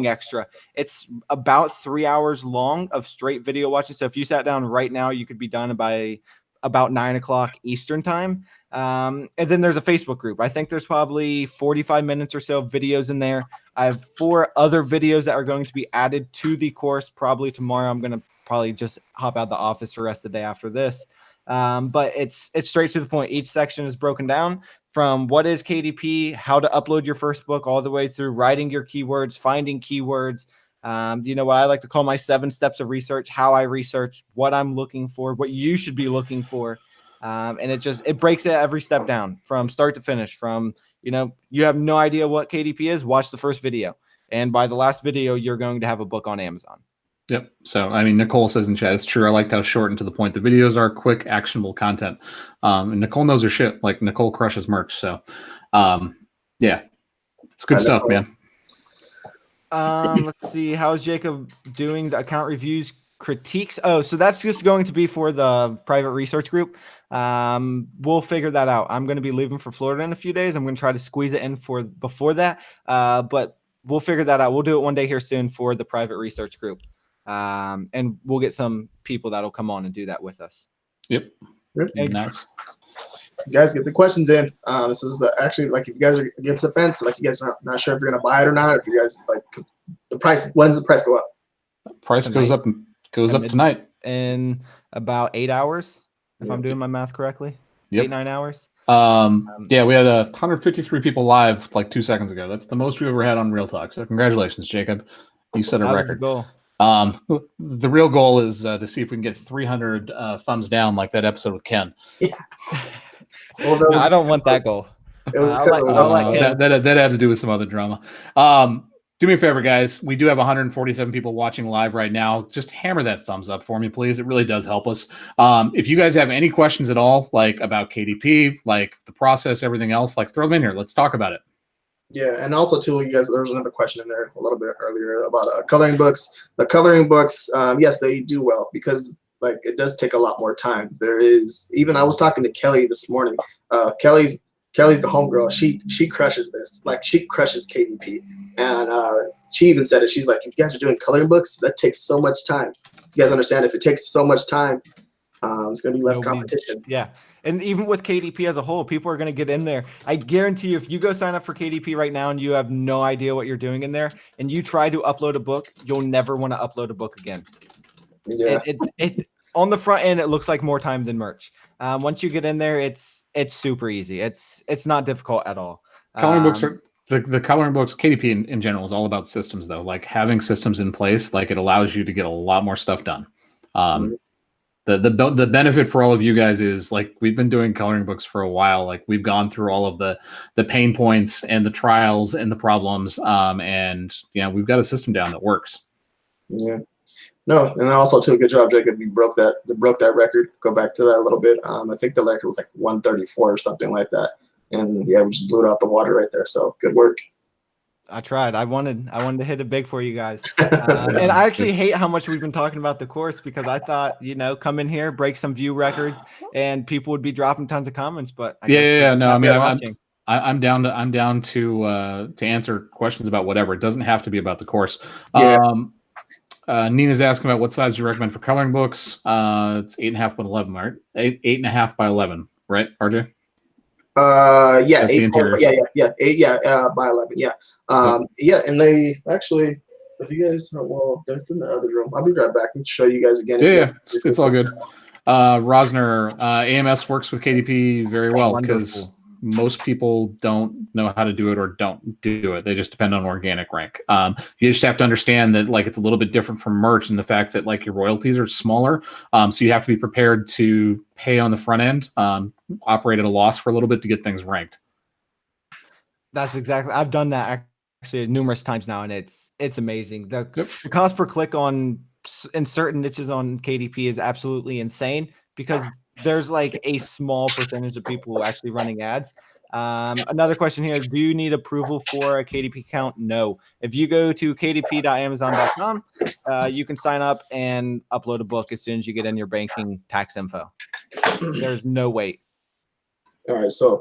extra. It's about 3 hours long of straight video watching. So if you sat down right now, you could be done by about 9 o'clock Eastern time. And then there's a Facebook group. I think there's probably 45 minutes or so of videos in there. I have 4 other videos that are going to be added to the course probably tomorrow. I'm going to probably just hop out the office for the rest of the day after this. But it's straight to the point. Each section is broken down from what is KDP, how to upload your first book, all the way through writing your keywords, finding keywords. You know what I like to call my 7 steps of research, how I research, what I'm looking for, what you should be looking for. And it breaks it every step down from start to finish. From, you have no idea what KDP is, watch the first video. And by the last video, you're going to have a book on Amazon. Yep. So, I mean, Nicole says in chat, it's true. I liked how short and to the point. The videos are quick, actionable content. And Nicole knows her shit. Like, Nicole crushes merch. So, yeah, it's good stuff, man. Let's see. How's Jacob doing? The account reviews, critiques. Oh, so that's just going to be for the private research group. We'll figure that out. I'm going to be leaving for Florida in a few days. I'm going to try to squeeze it in before that. But we'll figure that out. We'll do it one day here soon for the private research group. And we'll get some people that'll come on and do that with us. Yep. Nice. You guys get the questions in. This is actually, like, if you guys are against the fence, like you guys are not sure if you're going to buy it or not, if you guys because the price, when does the price go up? Price goes up tonight in about 8 hours, if I'm doing my math correctly. Yep. 8-9 hours. Yeah, we had 153 people live like 2 seconds ago. That's the most we've ever had on Real Talk. So congratulations, Jacob. You set a record. The goal? The real goal is to see if we can get 300 thumbs down like that episode with Ken. Yeah. No, I don't want that goal. It was because that had to do with some other drama. Do me a favor, guys. We do have 147 people watching live right now. Just hammer that thumbs up for me, please. It really does help us. If you guys have any questions at all, like about KDP, like the process, everything else, like throw them in here. Let's talk about it. Yeah, and also too, you guys, there was another question in there a little bit earlier about coloring books. The coloring books, yes, they do well because like it does take a lot more time. There is even I was talking to Kelly this morning. Kelly's the homegirl. She crushes this. Like she crushes KDP. And she even said it. She's like, you guys are doing coloring books? That takes so much time. You guys understand if it takes so much time, it's going to be less competition. Yeah. And even with KDP as a whole, people are going to get in there. I guarantee you, if you go sign up for KDP right now and you have no idea what you're doing in there and you try to upload a book, you'll never want to upload a book again. Yeah. It on the front end, it looks like more time than merch. Once you get in there, it's super easy. It's not difficult at all. Coloring books are the coloring books. KDP in general is all about systems, though. Like having systems in place, like it allows you to get a lot more stuff done. The benefit for all of you guys is like we've been doing coloring books for a while. Like we've gone through all of the pain points and the trials and the problems, and we've got a system down that works. Yeah. No, and also too, good job, Jacob. You broke that record. Go back to that a little bit. I think the record was like 134 or something like that. And yeah, we just blew it out the water right there. So good work. I tried. I wanted to hit it big for you guys. And I actually hate how much we've been talking about the course because I thought, come in here, break some view records, and people would be dropping tons of comments. But no, I mean, I'm down to answer questions about whatever. It doesn't have to be about the course. Yeah. Nina's asking about what size do you recommend for coloring books. It's 8.5 by 11, right? 8.5 by 11, right, RJ? Yeah, 8 by 11, yeah. Yeah, and they actually, if you guys that's in the other room. I'll be right back and show you guys again. Yeah, it's all good. Rosner, AMS works with KDP very well because most people don't know how to do it or don't do it. They just depend on organic rank. You just have to understand that like it's a little bit different from merch and the fact that like your royalties are smaller. So you have to be prepared to pay on the front end, operate at a loss for a little bit to get things ranked. That's exactly. I've done that actually numerous times now, and it's amazing. The cost per click in certain niches on KDP is absolutely insane because there's like a small percentage of people who are actually running ads. Another question here is, do you need approval for a KDP account? No. If you go to kdp.amazon.com, you can sign up and upload a book as soon as you get in your banking tax info. There's no wait. All right, so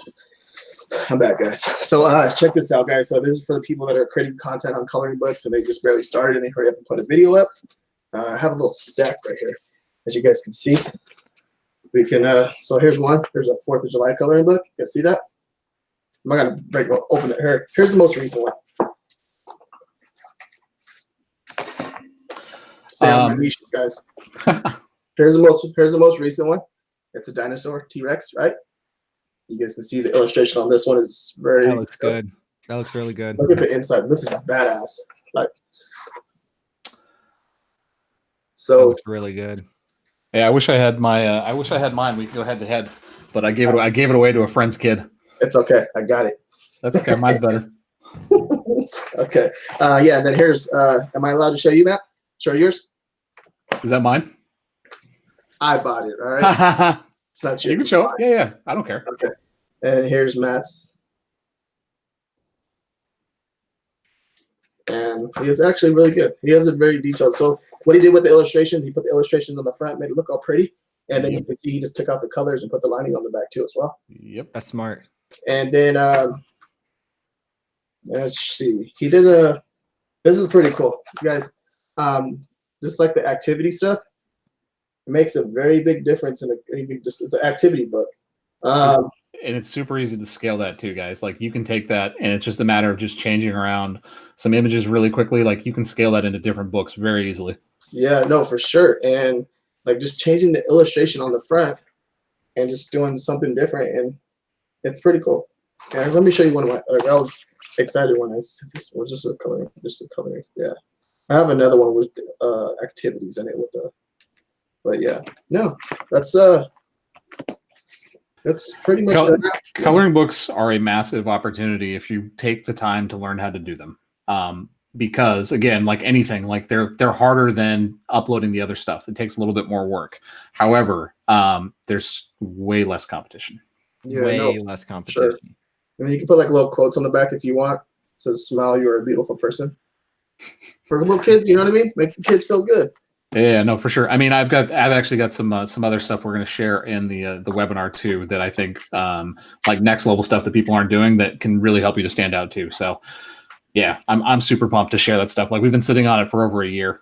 I'm back, guys. So check this out, guys. So this is for the people that are creating content on coloring books and they just barely started and they hurry up and put a video up. I have a little stack right here, as you guys can see. We can, so here's one. Here's a 4th of July coloring book. You guys see that? I'm not going to open it here. Here's the most recent one. Stay on my niches, guys. Here's the most recent one. It's a dinosaur, T-Rex, right? You guys can see the illustration on this one is very. That looks good. That looks really good. Look at the inside. This is badass. Like, so that looks really good. Yeah, I wish I had mine. We could go head to head, but I gave it away to a friend's kid. It's okay. I got it. That's okay. Mine's better. Okay. Yeah. And then here's. Am I allowed to show you, Matt? Show yours. Is that mine? I bought it. All right. It's not yours. You can show it. Yeah. I don't care. Okay. And here's Matt's. And he is actually really good. He has it very detailed. So what he did with the illustration, he put the illustrations on the front, made it look all pretty. And then you can see he just took out the colors and put the lining on the back too as well. Yep. That's smart. And then let's see. He did this is pretty cool. You guys, just like the activity stuff, it makes a very big difference it's an activity book. And it's super easy to scale that too, guys. Like you can take that and it's just a matter of just changing around some images really quickly. Like you can scale that into different books very easily. Yeah, no, for sure. And like just changing the illustration on the front and just doing something different. And it's pretty cool. And let me show you one of my, I was excited when I said this was just a coloring. Yeah. I have another one with activities in it but yeah, no, that's That's pretty much coloring books are a massive opportunity if you take the time to learn how to do them. Because again, like anything, like they're harder than uploading the other stuff. It takes a little bit more work. However, there's way less competition. Way less competition. Sure. And you can put like little quotes on the back if you want. It says, "Smile, you're a beautiful person." For little kids, you know what I mean? Make the kids feel good. Yeah, no, for sure. I mean, I've actually got some other stuff we're going to share in the webinar too that I think like next level stuff that people aren't doing that can really help you to stand out too. So yeah, I'm super pumped to share that stuff. Like we've been sitting on it for over a year.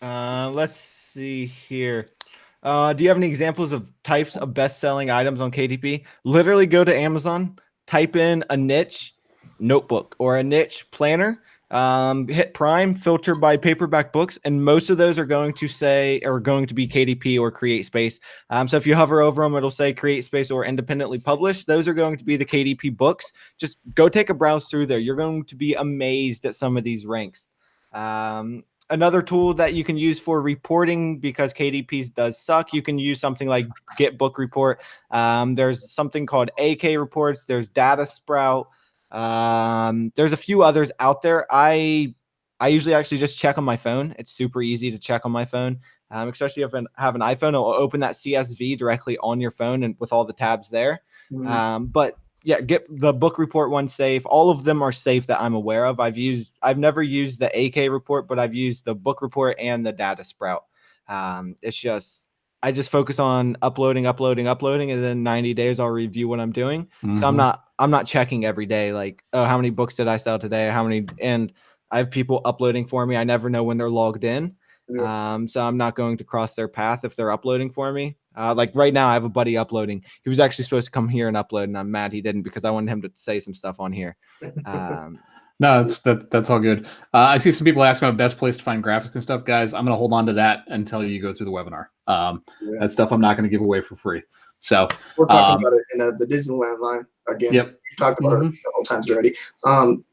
Let's see here. Do you have any examples of types of best-selling items on KDP? Literally go to Amazon, type in a niche notebook or a niche planner, hit Prime, filter by paperback books, and most of those are going to be KDP or Create Space. So if you hover over them, it'll say Create Space or independently published. Those are going to be the KDP books. Just go take a browse through there. You're going to be amazed at some of these ranks. Another tool that you can use for reporting, because KDPs does suck, you can use something like Get Book Report. There's something called AK Reports. There's Data Sprout. There's a few others out there. I usually actually just check on my phone. It's super easy to check on my phone, especially if you have an iPhone. It'll open that CSV directly on your phone and with all the tabs there. But yeah, get the book report one safe. All of them are safe that I'm aware of. I've never used the AK report, but I've used the book report and the Data Sprout. I just focus on uploading, and then 90 days I'll review what I'm doing. So I'm not checking every day, like, oh, how many books did I sell today? And I have people uploading for me. I never know when they're logged in. So I'm not going to cross their path if they're uploading for me. Like right now I have a buddy uploading. He was actually supposed to come here and upload, and I'm mad he didn't because I wanted him to say some stuff on here. No, that's all good. I see some people asking about best place to find graphics and stuff. Guys, I'm going to hold on to that until you go through the webinar. That stuff I'm not going to give away for free. So we're talking about it in the Disneyland line again. Yep. We talked about it several times already.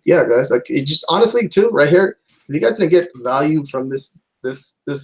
Yeah, guys, like it just honestly too, right here, if you guys didn't get value from this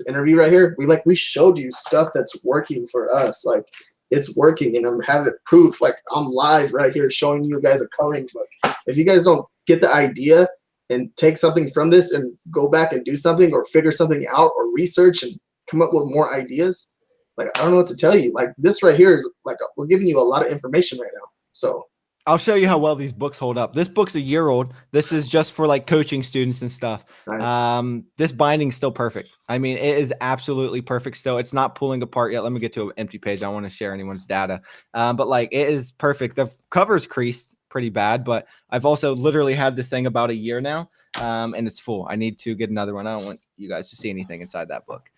interview right here, we showed you stuff that's working for us. Like it's working, and I'm having proof. Like I'm live right here showing you guys a coloring book. If you guys don't get the idea and take something from this and go back and do something or figure something out or research and come up with more ideas, like I don't know what to tell you. Like this right here is like we're giving you a lot of information right now. So I'll show you how well these books hold up. This book's a year old. This is just for like coaching students and stuff. Nice. This binding's still perfect. I mean, it is absolutely perfect still. It's not pulling apart yet. Let me get to an empty page. I don't want to share anyone's data. But like it is perfect. The cover's creased pretty bad, but I've also literally had this thing about a year now, and it's full. I need to get another one. I don't want you guys to see anything inside that book.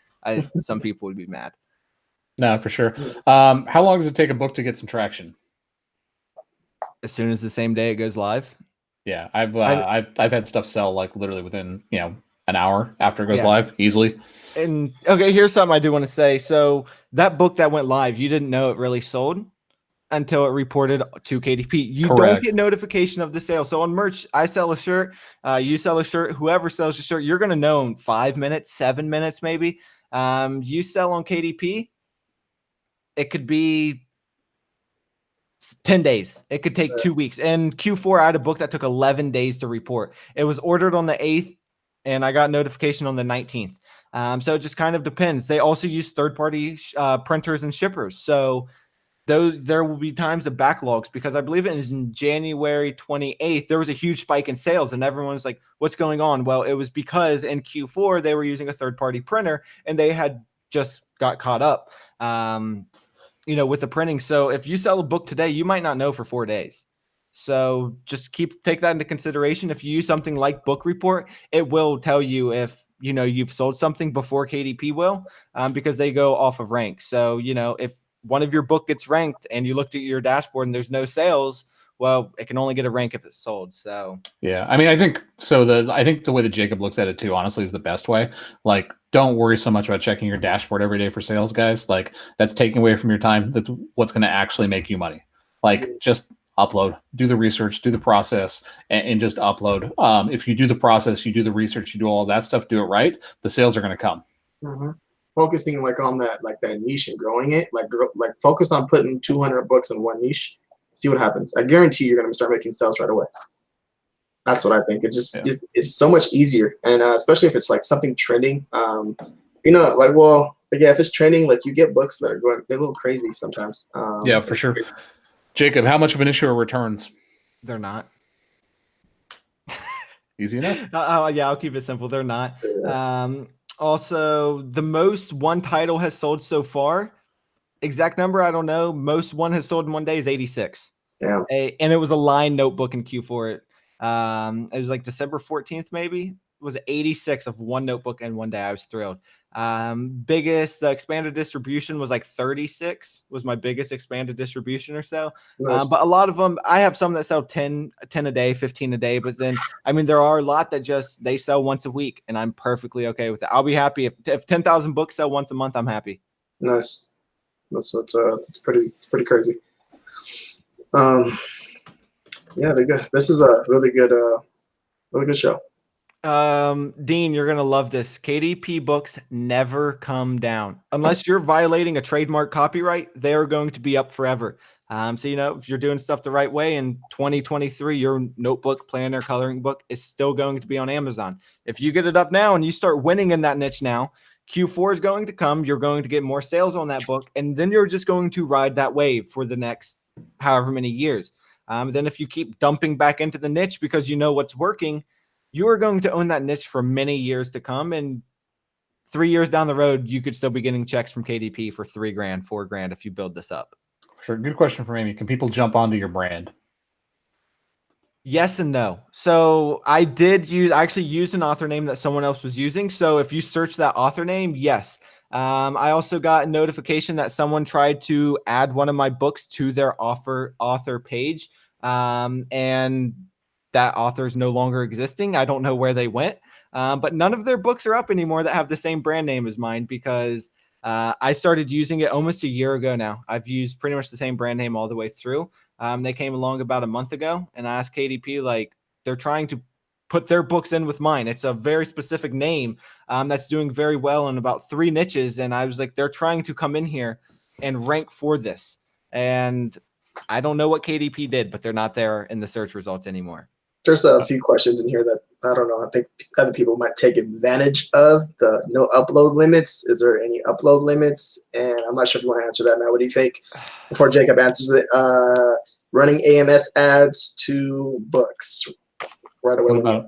Some people would be mad. No, for sure. How long does it take a book to get some traction? As soon as the same day it goes live. Yeah, I've had stuff sell like literally within an hour after it goes live easily. And okay, here's something I do want to say. So that book that went live, you didn't know it really sold until it reported to KDP. You don't get notification of the sale. So on merch, I sell a shirt, you sell a shirt, whoever sells a shirt, you're going to know in 5 minutes, 7 minutes, maybe. You sell on KDP, it could be 10 days. It could take 2 weeks. And Q4, I had a book that took 11 days to report. It was ordered on the 8th, and I got notification on the 19th. So it just kind of depends. They also use third-party printers and shippers. So there will be times of backlogs, because I believe it is in January 28th, there was a huge spike in sales and everyone's like, what's going on? Well, it was because in Q4, they were using a third-party printer and they had just got caught up, with the printing. So if you sell a book today, you might not know for 4 days. So just take that into consideration. If you use something like Book Report, it will tell you if, you've sold something before KDP will, because they go off of rank. So, if one of your book gets ranked and you looked at your dashboard and there's no sales, well, it can only get a rank if it's sold. So yeah, I mean, I think the way that Jacob looks at it too, honestly, is the best way. Like, don't worry so much about checking your dashboard every day for sales, guys. Like, that's taking away from your time. That's what's going to actually make you money. Like, just upload, do the research, do the process, and just upload. If you do the process, you do the research, you do all that stuff, do it right, the sales are going to come. focusing like on that niche and growing it, like focus on putting 200 books in one niche. See what happens. I guarantee you're gonna start making sales right away. That's what I think. It's so much easier, and especially if it's like something trending. If it's trending, like you get books that they're a little crazy sometimes. Yeah, for sure. Jacob, how much of an issue are returns? They're not. Easy enough. Yeah, I'll keep it simple. They're not. Also, the most one title has sold so far, exact number, I don't know. Most one has sold in one day is 86. Yeah. And it was a line notebook in Q4. It was like December 14th, maybe. It was 86 of one notebook in one day. I was thrilled. The expanded distribution was like 36 was my biggest expanded distribution or so. Nice. But a lot of them, I have some that sell 10 a day, 15 a day. But then, I mean, there are a lot that they sell once a week, and I'm perfectly okay with it. I'll be happy if 10,000 books sell once a month. I'm happy. Nice. That's pretty crazy. Yeah, they're good. This is a really good show. Dean, you're gonna love this. KDP books never come down unless you're violating a trademark copyright. They're going to be up forever. So if you're doing stuff the right way in 2023, your notebook, planner, coloring book is still going to be on Amazon. If you get it up now and you start winning in that niche now, Q4 is going to come. You're going to get more sales on that book, and then you're just going to ride that wave for the next however many years. Then if you keep dumping back into the niche because you know what's working, you are going to own that niche for many years to come. And 3 years down the road, you could still be getting checks from KDP for $3,000, $4,000 if you build this up. Sure. Good question from Amy. Can people jump onto your brand? Yes and no. So I actually used an author name that someone else was using. So if you search that author name, yes. I also got a notification that someone tried to add one of my books to their author page. And that author is no longer existing. I don't know where they went, but none of their books are up anymore that have the same brand name as mine because I started using it almost a year ago now. I've used pretty much the same brand name all the way through. They came along about a month ago, and I asked KDP, they're trying to put their books in with mine. It's a very specific name that's doing very well in about 3 niches. And I was like, they're trying to come in here and rank for this. And I don't know what KDP did, but they're not there in the search results anymore. There's a few questions in here that I don't know. I think other people might take advantage of the no upload limits. Is there any upload limits? And I'm not sure if you want to answer that now. What do you think? Before Jacob answers it, running AMS ads to books right away.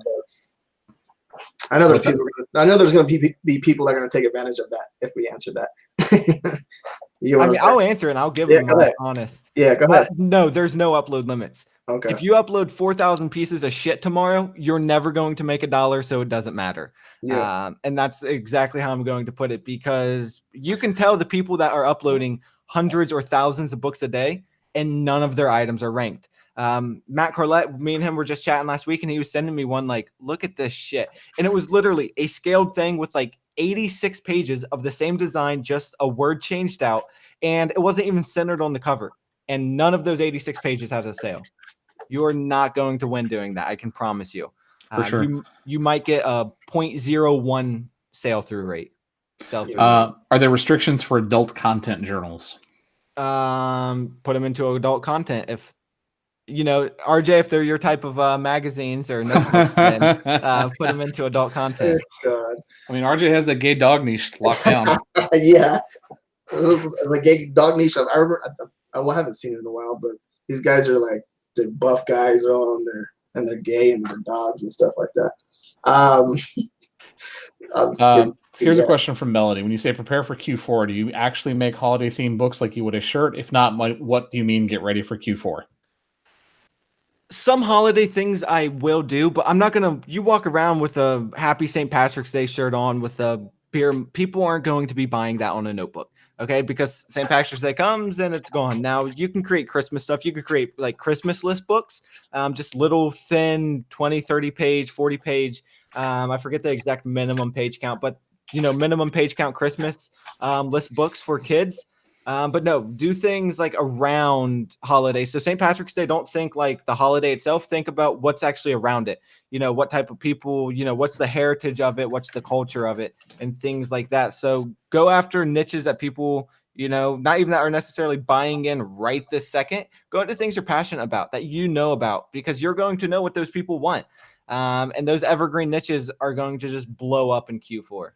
I know there's going to be people that are going to take advantage of that if we answer that. I'll answer and I'll give them my honest. Yeah, go ahead. No, there's no upload limits. Okay. If you upload 4,000 pieces of shit tomorrow, you're never going to make $1, so it doesn't matter. Yeah. And that's exactly how I'm going to put it, because you can tell the people that are uploading hundreds or thousands of books a day and none of their items are ranked. Matt Carlette, me and him were just chatting last week, and he was sending me one look at this shit. And it was literally a scaled thing with 86 pages of the same design, just a word changed out, and it wasn't even centered on the cover. And none of those 86 pages has a sale. You're not going to win doing that. I can promise you. For sure. You might get a 0.01 sell-through rate. Are there restrictions for adult content journals? Put them into adult content. If RJ, if they're your type of magazines or notebooks, then put them into adult content. God. I mean, RJ has the gay dog niche locked down. Yeah, the gay dog niche. I remember. I haven't seen it in a while, but these guys are the buff guys are all on there, and they're gay and they're dogs and stuff like that. Here's a question from Melody. When you say prepare for Q4, do you actually make holiday themed books like you would a shirt? If not, what do you mean get ready for Q4? Some holiday things I will do, but I'm not going to, you walk around with a happy St. Patrick's Day shirt on with a beer. People aren't going to be buying that on a notebook. Okay. Because St. Patrick's Day comes and it's gone. Now you can create Christmas stuff. You could create Christmas list books, just little thin 20, 30 page, 40 page. I forget the exact minimum page count, but minimum page count Christmas list books for kids. But no, do things like around holidays. So St. Patrick's Day, don't think like the holiday itself. Think about what's actually around it. You know, what type of people, you know, what's the heritage of it, what's the culture of it, and things like that. So go after niches that people, you know, not even that are necessarily buying in right this second. Go into things you're passionate about, that you know about, because you're going to know what those people want. And those evergreen niches are going to just blow up in Q4.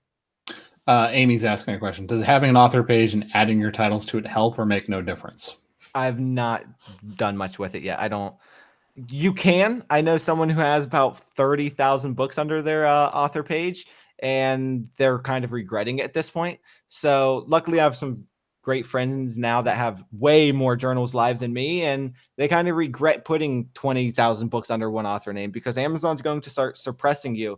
Amy's asking a question. Does having an author page and adding your titles to it help or make no difference? I've not done much with it yet. I don't. You can. I know someone who has about 30,000 books under their author page, and they're kind of regretting it at this point. So luckily, I have some great friends now that have way more journals live than me, and they kind of regret putting 20,000 books under one author name, because Amazon's going to start suppressing you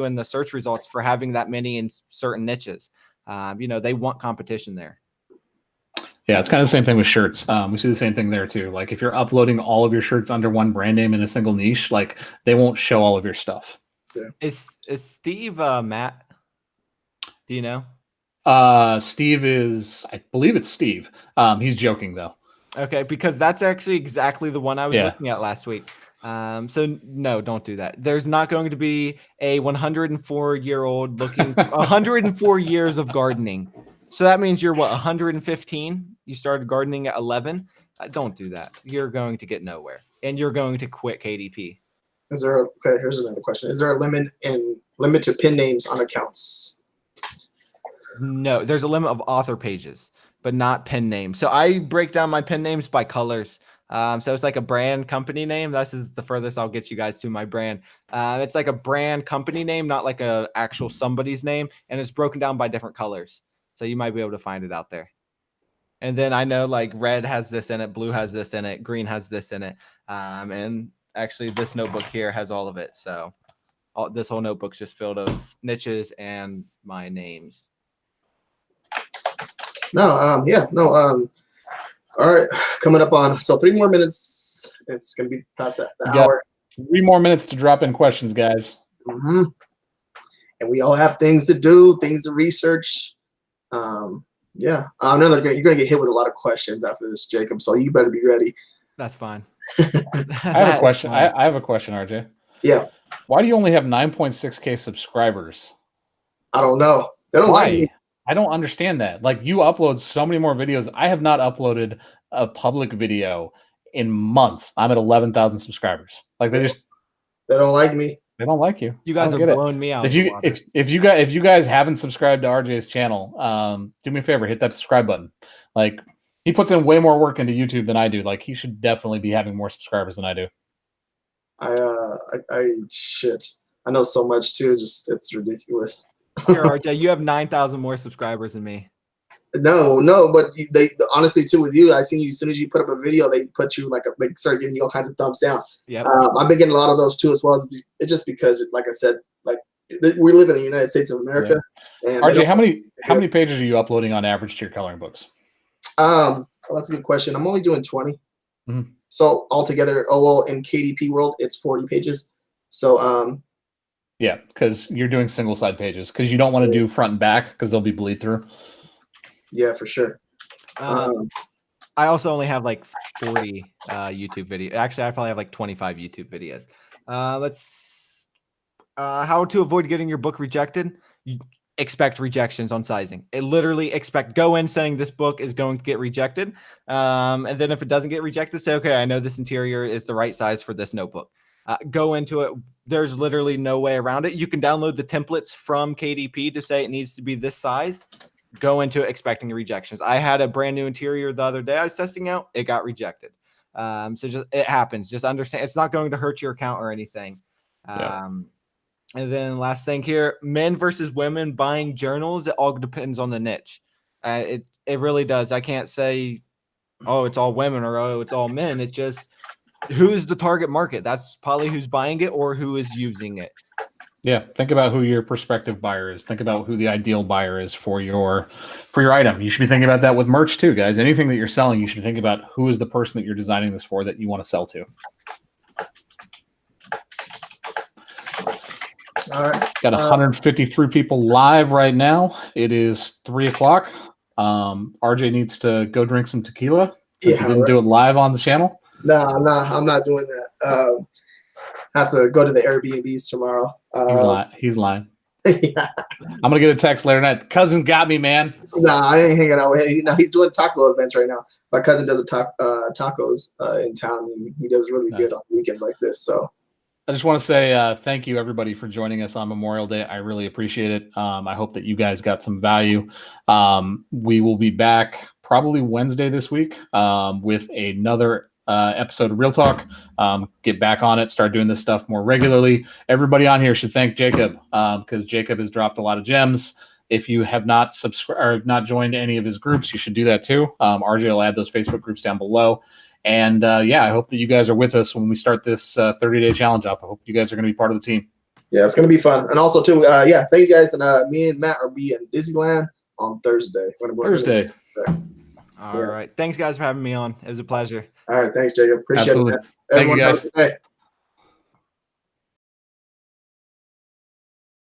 in the search results for having that many in certain niches. You know, they want competition there. Yeah, it's kind of the same thing with shirts. We see the same thing there too. Like if you're uploading all of your shirts under one brand name in a single niche, like they won't show all of your stuff. Yeah. Is Steve Matt? Do you know? Steve is, I believe it's Steve. He's joking though. Okay, because that's actually exactly the one I was looking at last week. So no, don't do that. There's not going to be a 104-year-old looking 104 years of gardening. So that means you're what, 115? You started gardening at 11? Don't do that. You're going to get nowhere, and you're going to quit KDP. Okay, here's another question. Is there a limit to pin names on accounts? No, there's a limit of author pages, but not pen names. So I break down my pen names by colors. So it's like a brand company name. This is the furthest I'll get you guys to my brand. It's like a brand company name, not like a actual somebody's name. And it's broken down by different colors. So you might be able to find it out there. And then I know like red has this in it, blue has this in it, green has this in it. And actually this notebook here has all of it. So this whole notebook's just filled of niches and my names. All right, coming up on 3 more minutes. It's gonna be past the hour. 3 more minutes to drop in questions, guys. Mm-hmm. And we all have things to do, things to research. You're gonna get hit with a lot of questions after this, Jacob. So you better be ready. That's fine. I have a question. I have a question, RJ. Yeah. Why do you only have 9.6K subscribers? I don't know. They don't like me. I don't understand that. Like you upload so many more videos. I have not uploaded a public video in months. I'm at 11,000 subscribers. Like they don't like me. They don't like you. You guys have blown me out. If you guys haven't subscribed to RJ's channel, do me a favor, hit that subscribe button. Like he puts in way more work into YouTube than I do. Like he should definitely be having more subscribers than I do. Shit. I know so much too. Just it's ridiculous. Here, RJ, you have 9,000 more subscribers than me. No, but they honestly too with you. I seen you as soon as you put up a video, they put you they start giving you all kinds of thumbs down. Yeah, I've been getting a lot of those too as well. It's just because, like I said, like we live in the United States of America. Yeah. And RJ, how many pages are you uploading on average to your coloring books? That's a good question. I'm only doing 20. Mm-hmm. So altogether, in KDP world, it's 40 pages. So yeah, because you're doing single side pages because you don't want to do front and back because they'll be bleed through. Yeah, for sure. I also only have like 40 YouTube videos. Actually, I probably have like 25 YouTube videos. How to avoid getting your book rejected. You expect rejections on sizing. Go in saying this book is going to get rejected. And then if it doesn't get rejected, say, okay, I know this interior is the right size for this notebook. Go into it. There's literally no way around it. You can download the templates from KDP to say it needs to be this size. Go into it expecting rejections. I had a brand new interior the other day I was testing out. It got rejected. So just it happens. Just understand it's not going to hurt your account or anything. Yeah. And then last thing here, men versus women buying journals. It all depends on the niche. It really does. I can't say, oh, it's all women or oh, it's all men. It's just who's the target market. That's probably who's buying it or who is using it. Yeah, think about who your prospective buyer is. Think about who the ideal buyer is for your item. You should be thinking about that with merch too, guys. Anything that you're selling, you should think about who is the person that you're designing this for that you want to sell to. All right. Got 153 people live right now. It is 3 o'clock. RJ needs to go drink some tequila since he didn't right. do it live on the channel. No, I'm not doing that. Have to go to the Airbnbs tomorrow. He's lying. Yeah. I'm gonna get a text later tonight. Cousin got me, man. Nah, I ain't hanging out with him. No, he's doing taco events right now. My cousin does tacos in town, and he does really good on weekends like this. So I just want to say thank you, everybody, for joining us on Memorial Day. I really appreciate it. I hope that you guys got some value. We will be back probably Wednesday this week with another episode of Real Talk. Get back on it, start doing this stuff more regularly. Everybody on here should thank Jacob because Jacob has dropped a lot of gems. If you have not subscribed or not joined any of his groups, you should do that too. RJ will add those Facebook groups down below. And yeah, I hope that you guys are with us when we start this 30-day challenge off. I hope you guys are going to be part of the team. Yeah, it's going to be fun. And also too, yeah, thank you guys. And me and Matt are be in Disneyland on Thursday. Thursday. All right. Thanks, guys, for having me on. It was a pleasure. All right. Thanks, Jacob. Appreciate it. Thank you, guys. Have a good day.